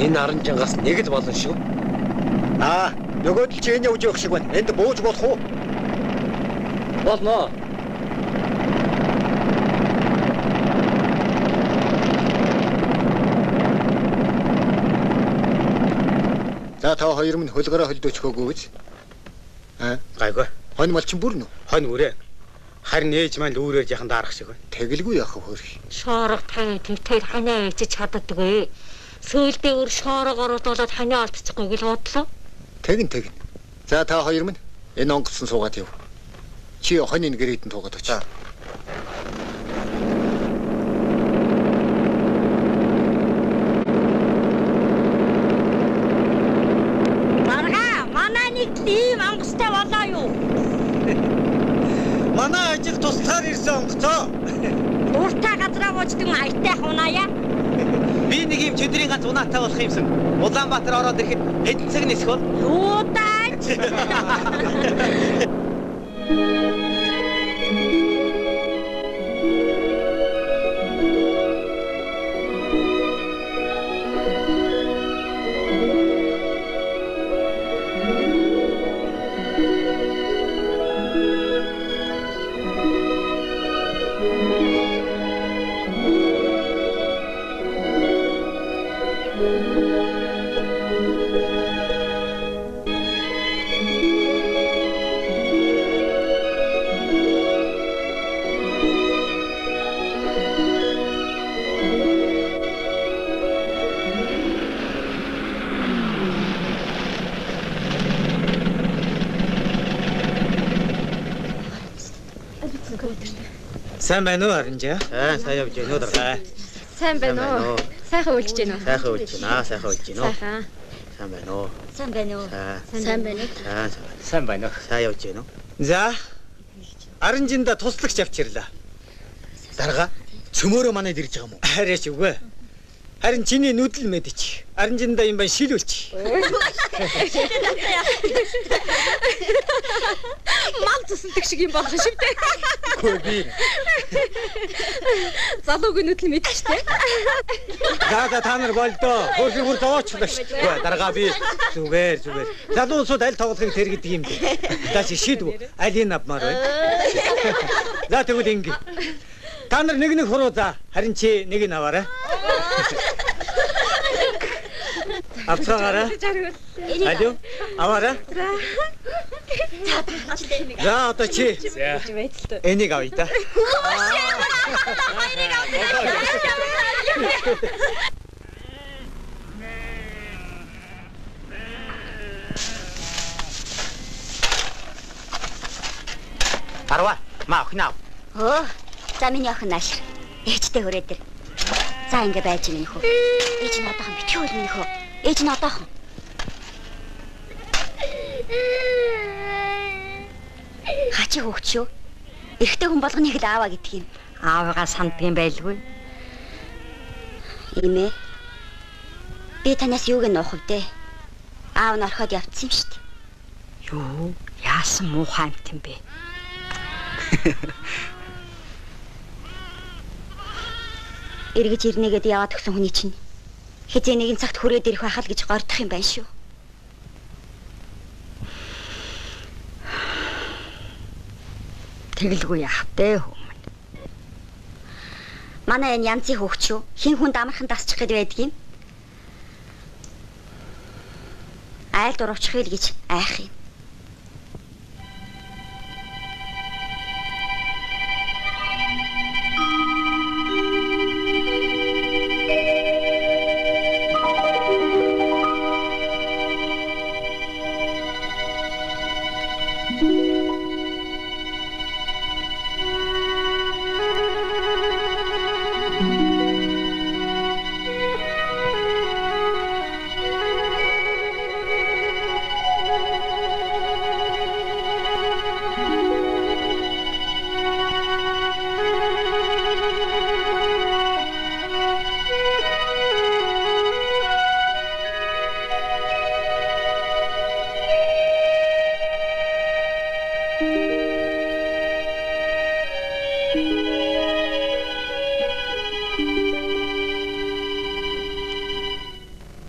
Энэ аранжингаас нэг л болно шүү. Нөгөөд л чинь явж явах шиг байна. Энд бууж болох уу? Болно. За та хоёр минь хөлгөрөө хөлдөөчхөөгүй биз? Гайгүй. Хонь мал чинь бүр нөө. Хонь үрээ. Харин ээж маань үүрээр яхан даарах шиг байна. Тэгэлгүй яах вэ хөрх. Шоорог тэр ханаа ичиж чаддаггүй. Сөүлдээ өр шоорог оруулаад ханаа алдчихгүй гэж бодлоо. Тэгнь. За та хоёр минь энэ онгоцсон суугаад яв. Чи хоньны гэрээдэн туугаад оч. Марга, манай нэг ийм онгоцтой болоо юу? Манай ажил туслахаар ирсэн онгоцоо. Ууртаа газраа буучдаг айтай хунаяа. Би нэг юм чөдрийн ганц унаатай болох юмсан. Улаанбаатар ороод ирэхэд хэдэн цаг нисэх бол? Юу даач? Сайн байна уу Аранжаа? Сайн явж байна уу дарга? Сайн байна уу? Сайхан үйлж байна уу? Сайхан үйлж байна. Сайхан үйлж байна. Сайхан. Сайн байна уу? Сайн байна уу? Сайн байна уу? Сайн байна уу? Сайн явж байна уу? За. Аранжинда туслагч авчирлаа. Дарга цөмөөрөө манайд ирж байгаа юм уу? Хараач үгүй. Харин чиний нүдэл мэдчих. Аранжинда юм байна шилүүлчих. Мал зүсэлдэг шиг юм болох шүү дээ. Үгүй би. Залуугийн нүдэл мэдчихтэй. За та нар болдоо. Хөрхөр зовоочлаа шүү. Дарга би зүгээр. Залуусууд аль тоглохыг тэргэдэг юм бэ? За чи шийдв. Алийг авмаар байна. За тэгвэл ингэ. Та нар нэг хуруу за. Харин чи нэг нь аваарай. Авцгаараа. Алиу. Аваарай. За одоо чи. Энийг авъя та. Арва, маа охинаа. За миний охин нааш. Ээжтэй хүрээд ир. За ингэ байж минь хөө. Ээж нь одоохон битгий хөл минь хөө. Ээж нь одоохон. Хачи хөөгч шүү. Эрэгтэй хүн болгоныг л ааваа гэдгийг. Аавыгаа санддаг юм байлгүй. Имээ. Би танаас юуг нь нуух вэ? Аав нь орхоод явцсан юм шүү дээ. Юу? Яасан муухай амт юм бэ? Эргэж ирнэгээд яваад өгсөн хүний чинь хизээ нэгэн цагт хүрээд ирэх байхал гэж гордох юм байна шүү. Тэгэлгүй яах вэ хүмүүс. Манай энэ янзын хөөгч шүү. Хин хүнд амархан дасчих гээд байдгийг. Айл дурвчих хэл гэж айх юм.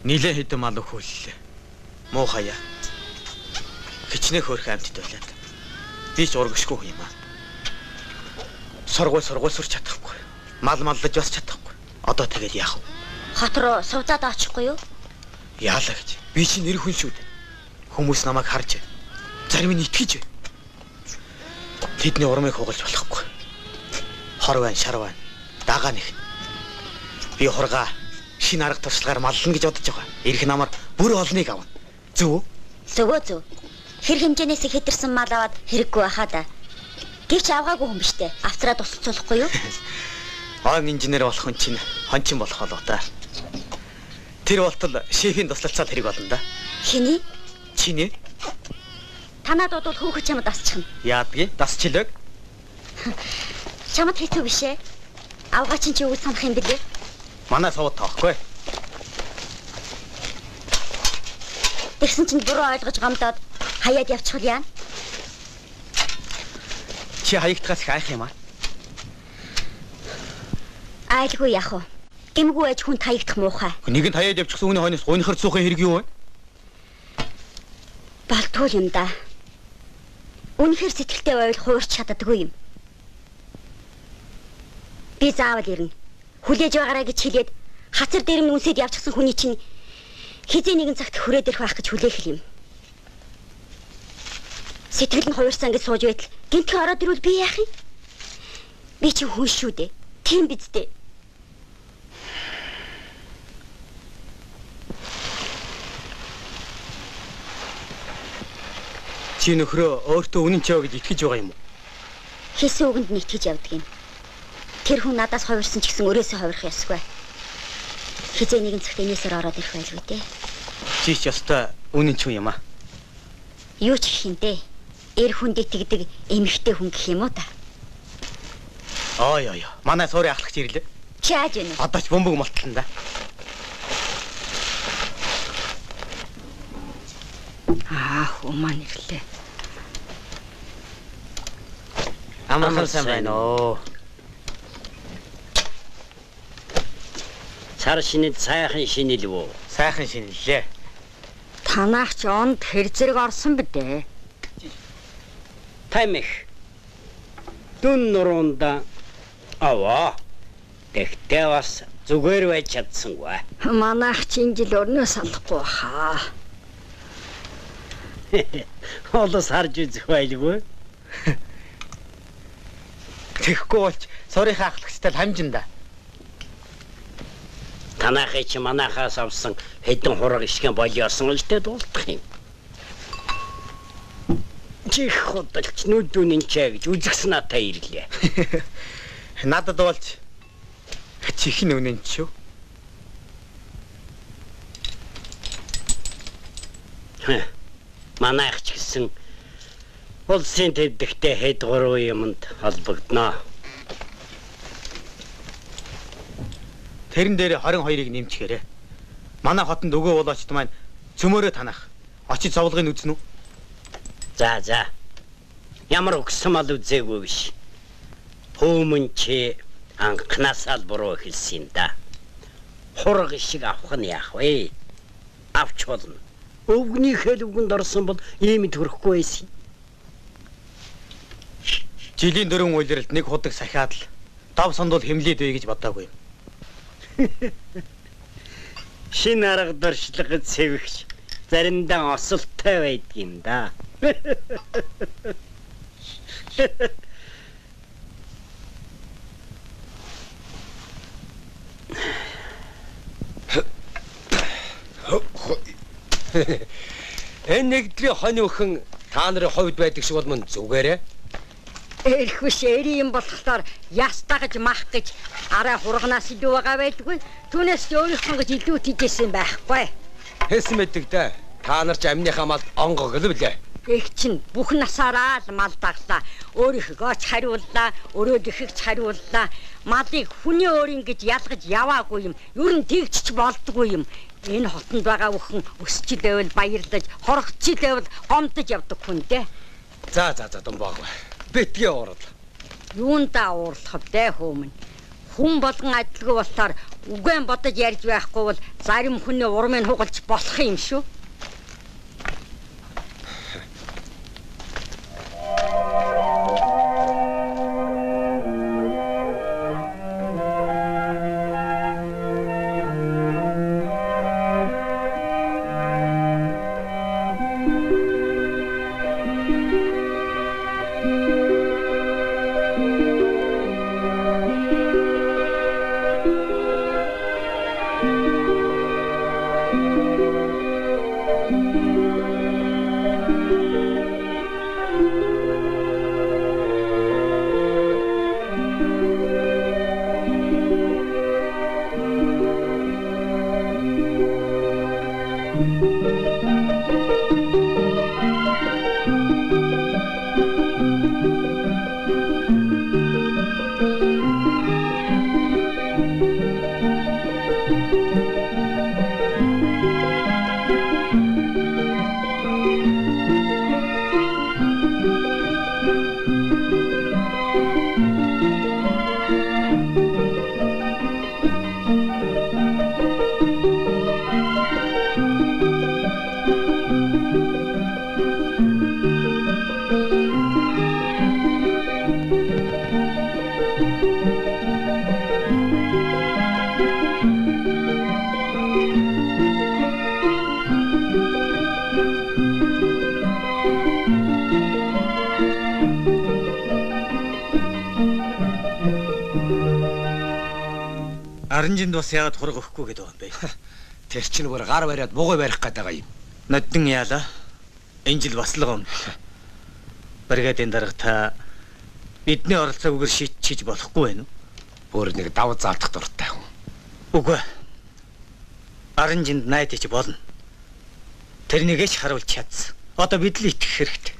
Нилээ хэдэн мал өхүүллээ. Муу хаяа. Хичнээн хөөрх амьтд байлаад. Би ч урагшгүй юм аа. Сургууль сурч чадахгүй. Маллаж бас чадахгүй. Одоо тэгээд яах вэ? Хот руу сувзаад очихгүй юу? Яалаа гэж. Би чи нэр хүн шүү дээ. Хүмүүс намайг харж зарим нь итгэж байна. Тэдний урмыг хугалж болохгүй. Хор байна, шар байна. Дагаа нэг. Би хургаа шинэ арга туршлагаар маллна гэж бодож байгаа. Ирэх намар бүр олныг авна. Зөв үү? Зөв. Хэр хэмжээнээс хэтэрсэн мал аваад хэрэггүй байхаа да. Гэвч авгаагүй хүн биштэй. Авцраа тусалцуулахгүй юу? Он инженер болох хүн чинь хончин болох болоо та. Тэр болтол шефийн туслалцаад хэрэг болно да. Хиний? Чиний? Танаад бодвол хөөхөж чамд дасчихна. Яадгийг? Дасчлаг. Чамд хэцүү биш ээ. Авгаа чинь чи юу санах юм бэлээ? Манай сууд тоохгүй. Тэгсэн чинь буруу ойлгож гомдоод хаяад явчихвал яана. Чи хаягдахаас их айх юм аа. Айлгүй яах вэ? Гэмгүй ээж хүнд хаягдах муухай. Нэгэнд хаяад явчихсан хүний хойноос гунихар цуухын хэрэг юу вэ? Болтгүй юм да. Үнэхээр сэтгэлтэй байвал хуурч чаддаггүй юм. Би заавал ирнэ. Хүлээж байгаарай гэж хэлээд хацар дээр нь үнсэд явчихсан хүний чинь хизээ нэгэн цагт хүрээд ирэх байх гэж хүлээх юм. Сэтгэл нь хуурсан гэж сууж байтал гинтхэн ороод ирвэл би яах юм? Би чи хүн шүү дээ. Тийм биз дээ. Чи нөхрөө өөртөө үнэн ч яваа гэж итгэж байгаа юм уу? Хэлсэн үгэнд нь итгэж явдаг юм. Тэр хүн надаас хувирсан ч гэсэн өрөөсөө хувирах ёсгүй. Хизээ нэгэн цагт энэсээр ороод ирэх байлгүй дээ. Чи ч ёстой үнэн ч юм аа. Юу ч их юм дээ. Эр хүнд итгэдэг эмэгтэй хүн гэх юм уу та? Ой. Манай суурь ахлагч ирлээ. Чи яаж вэ? Одоо ч бөмбөг молтлон да. Хөө маань ирлээ. Амархан сайн байна оо. Цар шинэд сайхан шинэлв үү? Сайхан шинэллээ. Танаач онд хэр зэрэг орсон бідээ. Таймих. Дүн нуруунд аваа. Тэгтээ бас зүгээр байж чадсангүй. Манайх чи энэ жил өрнөө салахгүй хаа. Олос харж үзэх байлгүй. Тэгэхгүй болч суурийнхаа ахлагчтай л хамжинда. Танахыг чи манахаас авсан хэдэн хураг ишгэн болиосон л тэ дуулдах юм. Чих хөдөлч нүдүүн чэ гэж үзэгс натаа ирлээ. Надад болж чихэн үнэн ч шүү. Манайх ч гэсэн улсын төвдөгтэй хэд гурван юмд холбогдно. Тэрэн дээр 22-ыг нэмчихээрэй. Манай хотод өгөө болоочд маань цөмөрөө танах. Очиж зовлогыг үзнэ үү? За. Ямар өгсөн мал үзээгүй биш. Хөөмөн чи анхнаасаа л буруу хэлсэн юм да. Хураг ишиг авах нь яах вэ? Авч болно. Өвгнийхээ л үгэнд орсон бол ийм төрөхгүй байсан. Жилийн дөрвөн үйлрэлд нэг худаг сахиад л дав сондол хэмлээд бай гэж бодоагүй юм. Шин арга дуршлаг цэвэгч заримдаа осолтой байдаг юм да. Энэ нэгдлийн хонь өхөн та нарын хувьд байдаг шиг бол мөн зүгээрээ. Эрх биш эри юм болохоор ястагж мах гэж арай хурганаас илүү байгаа байлгүй. Түүнээс өөрийнхөө гэж илүү тийжсэн байхгүй. Хэсэн мэддэг дээ. Та нар ч амныхаа малд онгог л билээ. Их чинь бүх насаараа л мал даглаа. Өөрийнхөө ч хариуллаа, өрөөлөхийг ч хариуллаа. Малыг хүний өөрийн гэж ялгаж яваагүй юм. Юу н тэгч болдгүй юм. Энэ хотонд байгаа бүхэн өсч идэвэл баярлаж, хорхоч идэвэл гомдож явдаг хүн дээ. За дунбааг. Битгий уурал. Юундаа уурлах вэ хөөмн? Хүн болгон адилгүй болохоор үгэн бодож ярьж байхгүй бол зарим хүний урмыг хугалж болох юм шүү. Аранжинд бас яагаад хураг өгөхгүй гэдэг юм бэ? Тэр чинь бүр гар бариад бугой барих гээд байгаа юм. Ноддон яалаа. Энэ жил бас л гом. Бригадын дарга та бидний оролцоогүйгээр шийдчихэж болохгүй байна уу? Бүр нэг давуу заалдах дуртай хүн. Үгүй. Аранжинд найдаж болно. Тэрнийгэж харуулж чадсан. Одоо бид л итгэх хэрэгтэй.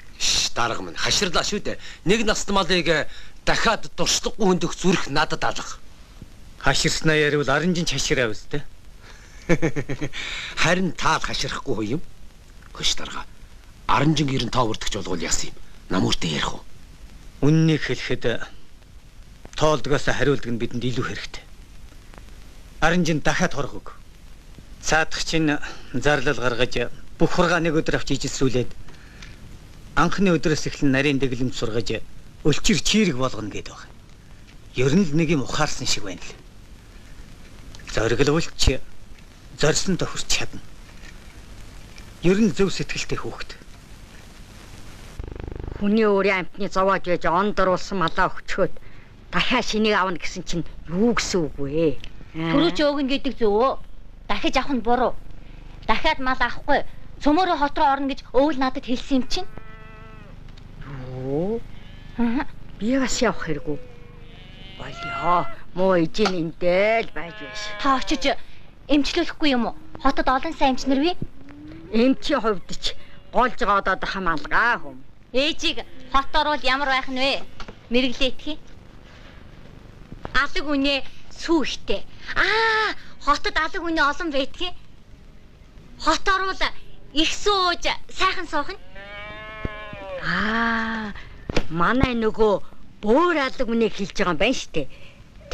Дарга минь хаширлаа шүү дээ. Нэг наст малыг дахиад дуршлаггүй хөндөх зүрх надад алга. Хаширснаа яривал аранжин хашираа үстэй. Харин таал хаширахгүй юм. Хөш дарга. Аранжин 95 өрдөгч болгол яасан юм. Намууртай ярих уу? Үннийг хэлэхэд тоолдгоос хариулдаг нь бидэнд илүү хэрэгтэй. Аранжин дахиад хорог өг. Цаадах чинь зарлал гаргаж бүх хургаа нэг өдөр авч ижилсүүлээд анхны өдрөөс эхлэн нарийн дэглэмж сургаж өлчир чирэг болгоно гэдэг байна. Ер нь л нэг юм ухаарсан шиг байна л. Зориглуулч зорьсон тохирч чадна. Ер нь зөв сэтгэлтэй хүүхэд. Хүний өөрийн амтны зовоож байж ондоруулсан малаа өгчөөд дахиад шинийг авна гэсэн чинь юу гэсэн үг вэ? Түрүүч өгнө гэдэг зөв үү? Дахиж авах нь буруу. Дахиад мал авахгүй цөмөрөө хот руу орно гэж өвөл надад хэлсэн юм чинь. Юу? Би бас явах хэрэггүй. Болио. Муу ижин энтэй л байж биш. Та очиж эмчлүүлэхгүй юм уу? Хотод олон сайн эмчнэр бий. Эмчийн хувьд ч голж годоод хам алгаа хүм. Ээжийг хот орвол ямар байх нь вэ? Мэргэлээ итгэе. Алаг үнэ сүүхтэй. Хотод алаг үнэ олон байдгийг. Хот орвол их сууж сайхан суух нь. Манай нөгөө бөөр алаг үнэ хэлж байгаа юм байна штэ.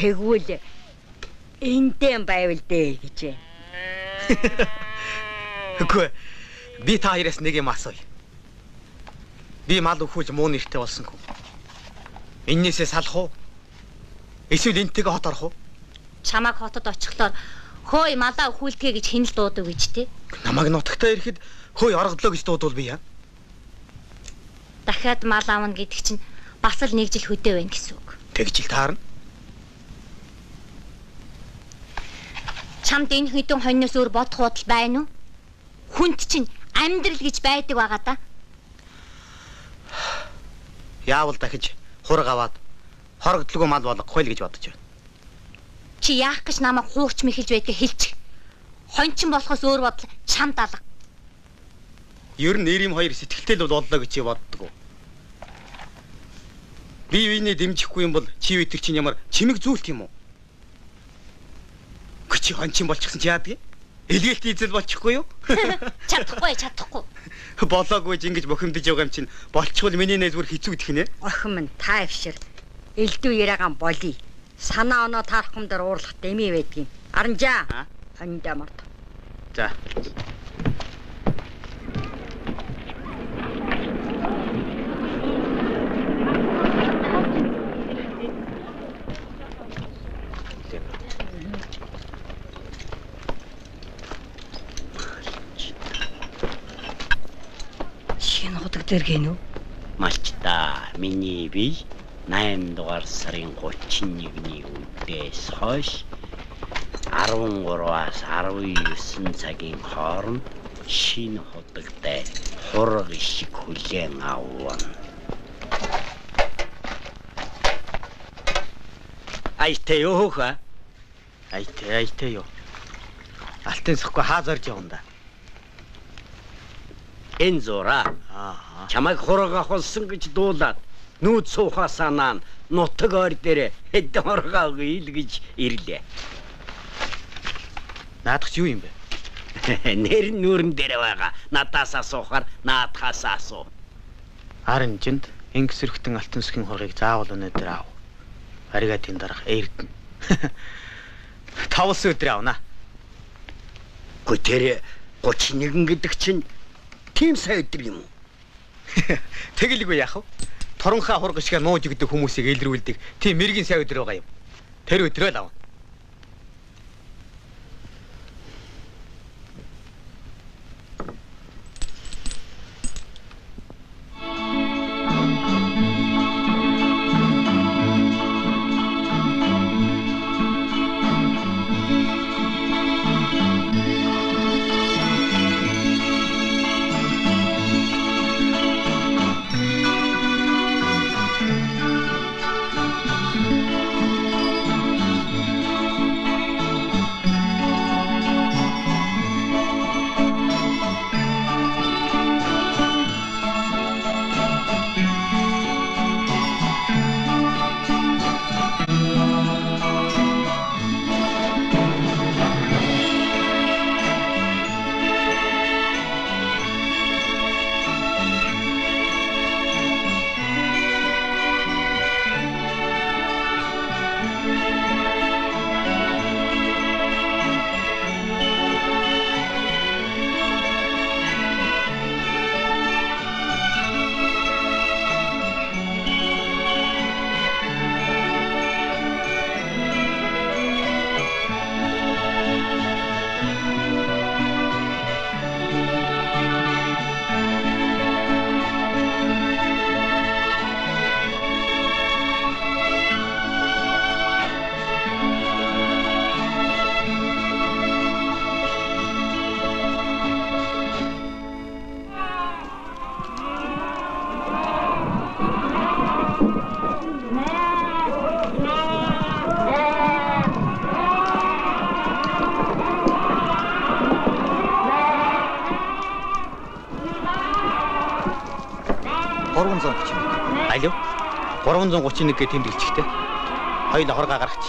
Тэгвэл эндэн байвал дээ гэж. Үгүй. Би та хоёроос нэг юм асууя. Би мал өхүүлж муу нэртэй болсон хүн. Эннээсээ салах уу? Эсвэл энтэйгээ хот орох уу? Чамайг хотод очихлоор хөөе малаа өхүүлдэгэ гэж хинэл дуудаг гэж тий. Намайг нутагтаа ирэхэд хөөе оргодлоо гэж дуудвал би яа? Дахиад мал аавна гэдэг чинь бас л нэг жил хөдөө байна гэсэн үг. Тэгж ил таарна. Чамд энэ хэдэн хоньноос өөр бодох бодол байна уу? Хүнд чинь амьдрал гэж байдаг байгаа да. Яавал дахиж хураг аваад хорогдлого мал болгохгүй л гэж бодож байна. Чи яах гэж намайг хууч мэхэлж байдгийг хэлчих. Хончин болохоос өөр бодол чамд алга. Ер нь нэр юм хоёр сэтгэлтэй л боллоо гэж чи боддог уу? Би юуны дэмжихгүй юм бол чи үйтг чинь ямар чимэг зүйлт юм уу? Чи хончин болчихсон чи яадаг? Илгээлт ийзэл болчихгүй юу? Чадахгүй. Болоогүй ч ингэж бохимдож байгаа юм чинь болчихвол миний нээс бүр хэцүү гэх нэ. Охин минь та өвшир. Элдв яриагаан болий. Санаа оноо таарахм дээр уурлах дэмий байдгийн. Аранжаа. Хондоо март. За. Тэргэнүү? Малчта миний бие 8 дугаар сарын 31-ний үдээс хойш 13-аас 19 цагийн хооронд шинэ хотогтой хураг ишиг хүлээн авна. Айтэй юу хаа? Айтэй юу. Алтын сахгүй хаа зорж явна да. Энэ зураа. Чамайг хураг авсан гэж дуулаад нүүд суухаасаа наан нутаг ор дээр хэдэн хураг авъя л гэж ирлээ. Наадах юу юм бэ? Нэр нүүрэн дээр байгаа. Надаасаа суухаар наадхаасаа суу. Аранжинд ингэсэрхтэн алтан сүхийн хургийг заавал өнөөдөр аав. Аригатын дарах эрдэнэ. Тавс өдөр авна. Гү тэр 31 гэдэг чинь тийм сайн өдөр юм уу? Тэгэлгүй яах вэ? Торонхаа хург шиг нууж өгдөг хүмүүсийг илрүүлдэг тийм мэргийн сайн өдөр байгаа юм. Тэр өдрөө л авна. 330. Алив. 331 гэ тэмдэглэжтэй. Хоёул хоргаа гаргач.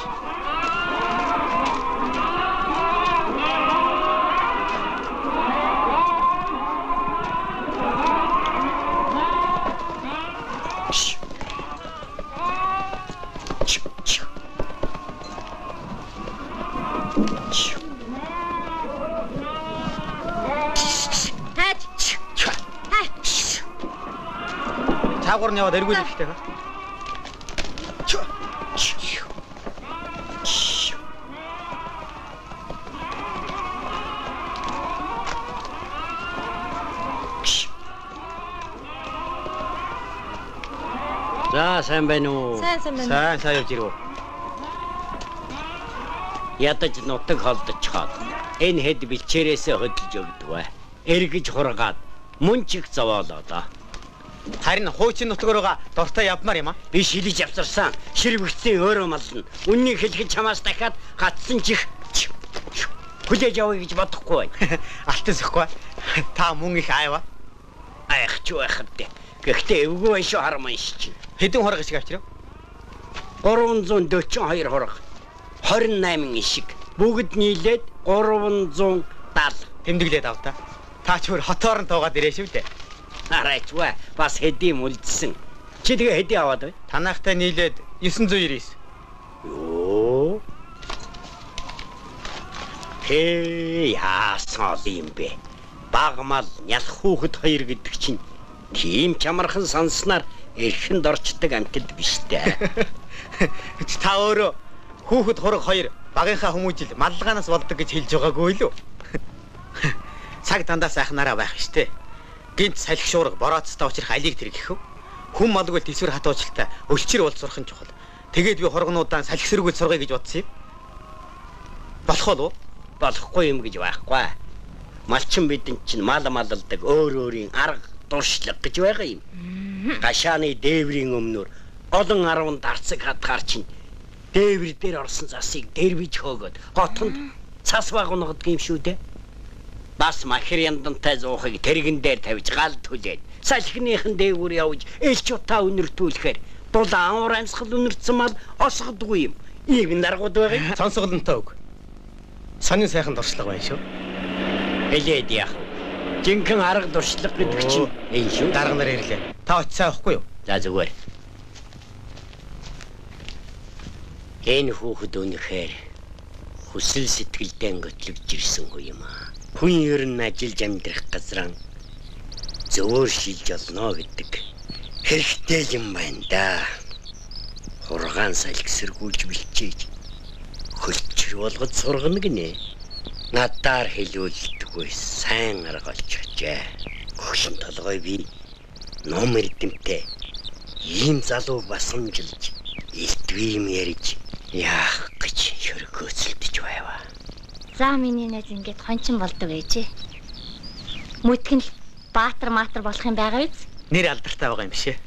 Цаагуур нь яваад эргүүлэх хэрэгтэй хаа. За сайн байна уу? Сайн байна. Сайн явж ирв. Ядаж нутаг холдчиход энэ хэд бэлчээрээсээ хөдөлж өгдөг бай. Эргэж хургаад мөн ч их зовоолоо доо. Харин хуучин нутгаараа дортой явмаар юм аа. Би шилэж авсарсан ширвэгцэн өөрөө мална. Үннийг хэлэхэд чамаас дахиад гатсан чих. Хүлээж авъя гэж бодохгүй байна. Алтан сэхгүй. Та мөн их ааваа. Аях ч байхад. Гэхдээ эвгүй байна шүү харман шиж. Хэдэн хорог ишиг авчирав? 342 хорог. 28 ишиг. Бүгд нийлээд 370. Тэмдэглээд ав та. Та ч өөр хотоор нь туугаад ирээ шүү дээ. Арайчваа бас хэдийн үлдсэн. Чи тэгээ хэдий аваад бай? Танахтай нийлээд 999. Йоо. Яасан юм бэ? Багмал нялх хүүхэд хоёр гэдэг чинь тийм чамархан сонсноор эрхэнд орчдөг амьтад биш дээ. Та өөрөө хүүхэд хураг хоёр багынхаа хүмүүжил маллагаанаас болдог гэж хэлж байгаагүй юу? Цаг дандаа сайхнараа байх штэ. Гинт салхи шуурга борооцтой учрах алийг тэргэх. Хүн малгүй төсвөр хат уучлалтаа өлчир бол сурах нь чухал. Тэгээд би хоргонуудаа салхи сэргүүл сургая гэж бодсон юм. Болох уу? Болохгүй юм гэж байхгүй. Малчин бидэнд чинь мал малалдаг өөр өөрийн арга дуршлаг гэж байгаа юм. Гашааны дээврийн өмнөр олон 10 дарцаг хадгаар чинь дээвэр дээр орсон засыг дэрвиж хөөгөөд готонд цас багунгад юм шүү дээ. Бас махир яндантай зуухыг тэрэгэн дээр тавьж гал түлээд салхиныхан дээгүүр явж элч утаа үнэртүүлэхээр дул аавар амьсгал үнэрсэн мал осгодгүй юм. Ийм наргууд байгаа. Сонсголонтой үг. Сонин сайхан дуршлаг байна шүү. Хэлээд яах вэ? Жинхэнэ арга дуршлаг гэдэг чинь энэ шүү. Дарга нар ирлээ. Та очисан авахгүй юу? За зүгээр. Энэ хүүхэд үнэхээр хүсэл сэтгэлдээ готлогж ирсэн хүү юм аа. Хүн ер нь ажиллаж амьдрах газраа зөөр шилж олно гэдэг хэрэгтэй юм байна да. Хургаан салхи сэргүүлж бэлчээж хөлчөр болгож сургана гинэ. Надаар хэлүүлдэггүй сайн арга олчихжээ. Хөлн толгой би ном эрдэмтэй ийм залуу басамжилж илтвий юм ярьж яах гэж хөргөөцөлдөж байваа. За миний найз ингээд хончин болдог ээжээ. Мүтгэн л баатар маатар болох юм байгаа биз? Нэр алдартай байгаа юм биш ээ.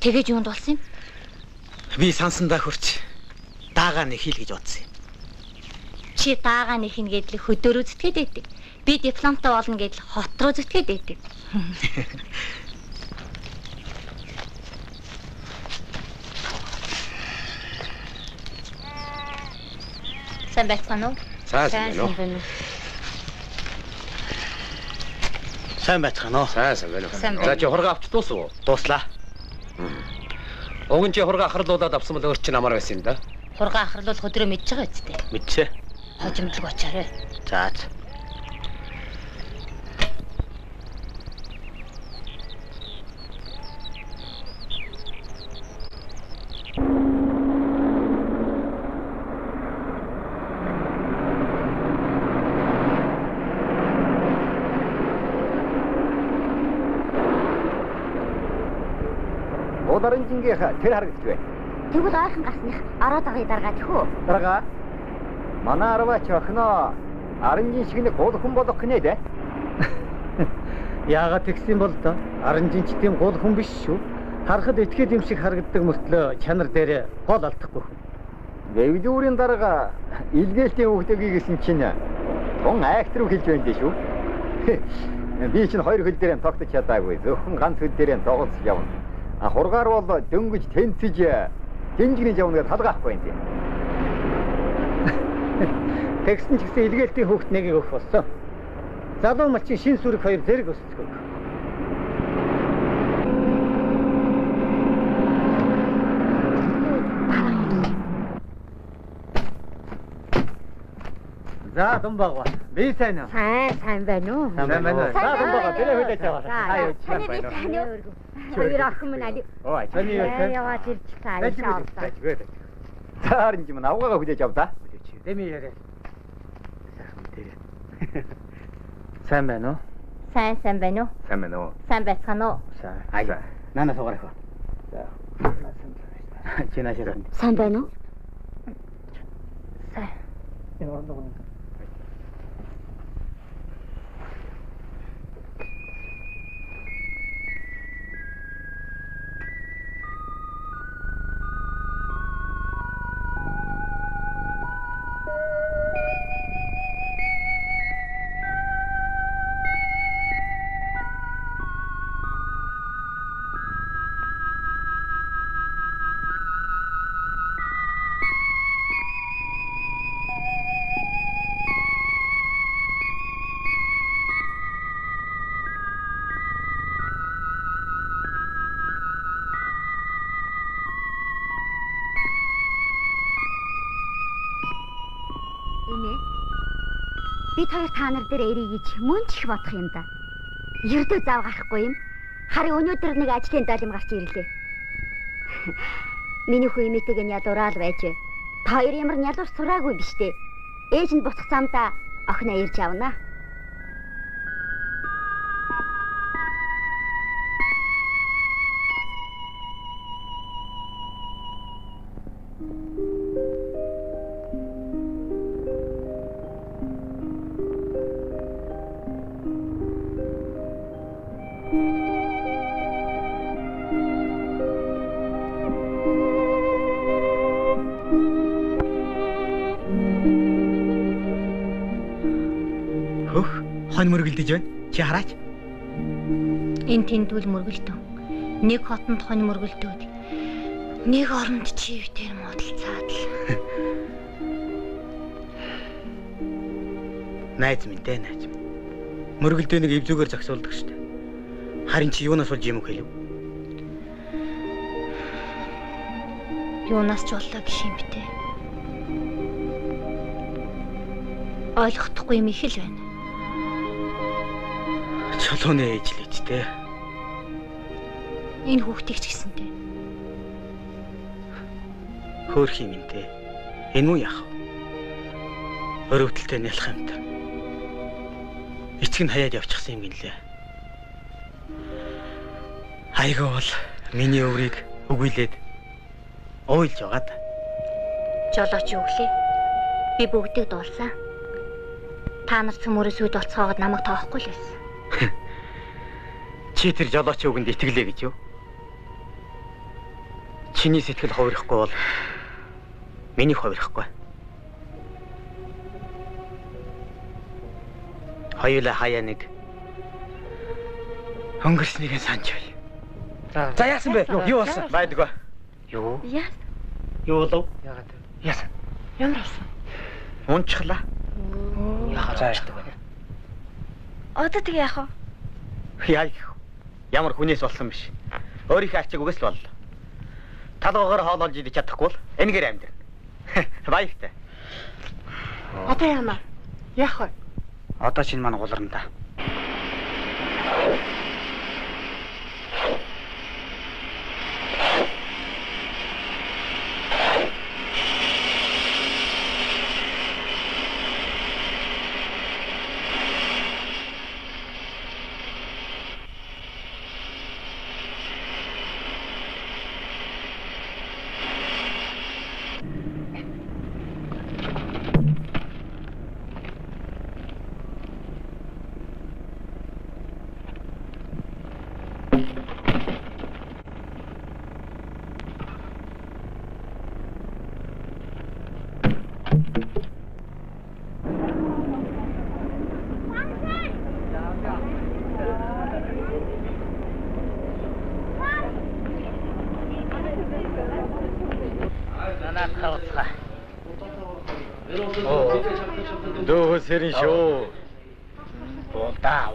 Тэгэж юунд болсон юм? Би сансандаа хурч даагаа нэг хил гэж бодсон юм. Чи даагаа нэг хин гэдэл хөдөөрөө зүтгээд байдаг. Би дипломтой болно гэдэл хот руу зүтгээд байдаг. Сайн байцгаана уу? Сайн байна уу? Сайн байцгаана уу? Сайн байна. За чи хурга авч дуусав уу? Дууслаа. Уг нь чи хурга ахарлуулаад авсан бол өөр чинь амар байсан юм да. Хурга ахарлуул хөдрөө мэдж байгаа үстэй. Мэдсэ. Хожимдлог очаарай. За. Ударын жингээ тэр харагддаг вэ? Тэгвэл ойрхон гарсных ороод байгаа дараач хөө. Дарга. Манай арваач охиноо аранжин шиг нэг гол хүн болох гинэ дээ. Яагаад тэгсэн бол та? Аранжинч тийм гол хүн биш шүү. Харахад этгээд юм шиг харагддаг мөртлөө чанар дээр гол алдахгүй хүн. Дэвдүүрийн дарга илгээлтийн хөвгдөгийг гэсэн чинь тун айхтруу хэлж байна дээ шүү. Би чинь хоёр хөл дээр нь тогтож чадаагүй. Зөвхөн ганц хөл дээр нь тоглож явна. Хургаар бол дөнгөж тэнцэж жинжигний явнага талгаахгүй юм. Тэгсэн ч гэсэн илгээлтийн хүүхд нэгийг өгөх болсон. Залуу малчин шин сүрэг 2 зэрэг өсцгөө. За Думбаг ба. Би сайн уу? Сайн байна уу? Сайн байна уу? За Думбаг тэрэ хүлээж аваа. Хаяа сайн байна уу? Хоёр охин минь ali. Ой, чаны юу вэ? Яваад ирж цаашаа. Цаарин юм авгаага хүлээж авдаа. Дэми яриа. Сайн байна уу? Сайн байна уу? Сайн байна уу? Сайн байцгаана уу? Сайн. Нана суугарах ба. За. Чинашаа. Сайн байна уу? Сайн. Энэ ондоо. Бид хоёр та нар дээр ирье гэж мөн ч их бодох юм да. Ердөө зав гарахгүй юм. Харин өнөөдөр нэг ажлын далим гарч ирлээ. Миний хүү имэтэйг нь ядуураад байж. Та хоёр ямар нялуур сураагүй биш дээ. Ээж нь буцах замдаа охиноо ирж авна. Хон мөргөлдөж байна. Чи хараач. Энэ тэндүүл мөргөлдөн. Нэг хотонд хон мөргөлдөөд. Нэг оронд чивтэр модалцаад л. Найз минь дээ найз. Мөргөлдөөнийг эвзүүгээр зогсуулдаг штэ. Харин чи юунаас болж юм хэлв? Юунаас ч боллоо гэх юм битээ. Ойлгохдохгүй юм их л байна. Чулууны ээж л үсттэй. Энэ хүүхдийг ч гэсэнтэй. Хөөх юм энтэй. Энэ үү яах вэ? Өрөвдөлтөй нялх юмт. Эцэг нь хаяад явчихсан юм гинлээ. Айгаа бол миний өврийг өгүүлээд ойлж байгаад. Жолооч юу гэлээ? Би бүгдийг дуулсан. Та нар цөмөрөөс үүд болцоогоод намайг тоохгүй л байсан. Чи тэр жолооч үгэнд итгэлээ гэж юу? Чиний сэтгэл хувирахгүй бол миний хувирахгүй. Хоёулаа хаяа нэг өнгөрснийг санаж бай. За яасан бэ? Юу болсон? Байдгүй. Юу? Яасан? Юу болов? Яагаад? Яасан? Ямар болсон? Унчглаа. Яагаад унчдаг вэ? Одоо тэг яах вэ? Яа гэх вэ? Ямар хүнээс болсон биш. Өөрийнхөө ачиг үгээс л боллоо. Талгаагаар хоололж идэж чадахгүй бол энэгээр амьдрна. Баяртай. Одоо яамаа? Яах вэ? Одоо чинь манай гуларна. Хавцгаа. Дөө сэрэн шүү. Болдаа.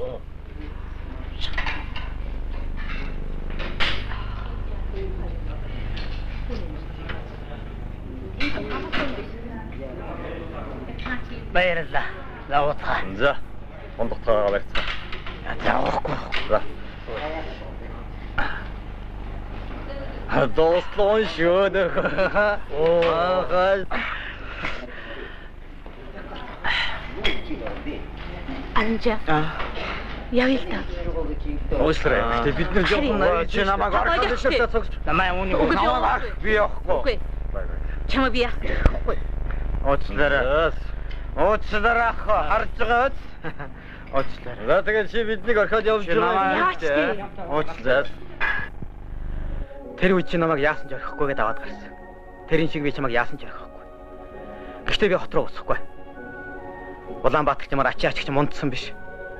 Баярлалаа. Лавцгаа. За. Ондоктойгоо барьцгаа. За уухгүй. За. Доослон шүү нөх. Анжа. Явъя л та. Уушларай. Гэтэ бид нар жоохон нарийн чи намайг орхиод шилдэ цогч. Намаа үүнийг намайг арах би явахгүй. Чамаа би яах вэ? Уучлаарай. Уучлаарай харж байгаа биз? Уучлаарай. За тэгээд чи биднийг орхиод явж байгаа Яач тий. Уучлаарай. Тэр үе чи намайг яасан ч орхихгүйгээд аваад гарсан. Тэрийн шиг би чамайг яасан ч орхихгүй. Гэхдээ би хот руу уцахгүй. Улаанбаатар чамаар ачаач ч мундсан биш.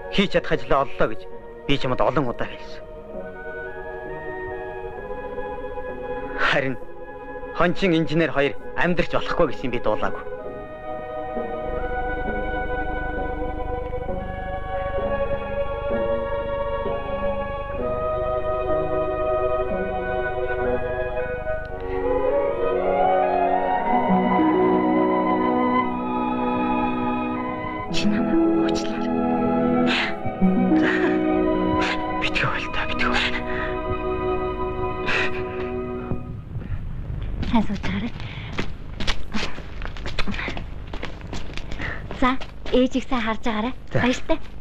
Хийж чадах ажлаа оллоо гэж би чамд олон удаа хэлсэн. Харин хончин инженер хоёр амьдрч болохгүй гэсэн би дуулаагүй. Сайн сууцгаарай. За, ээжийг сайн харж байгаарай. Баяртай.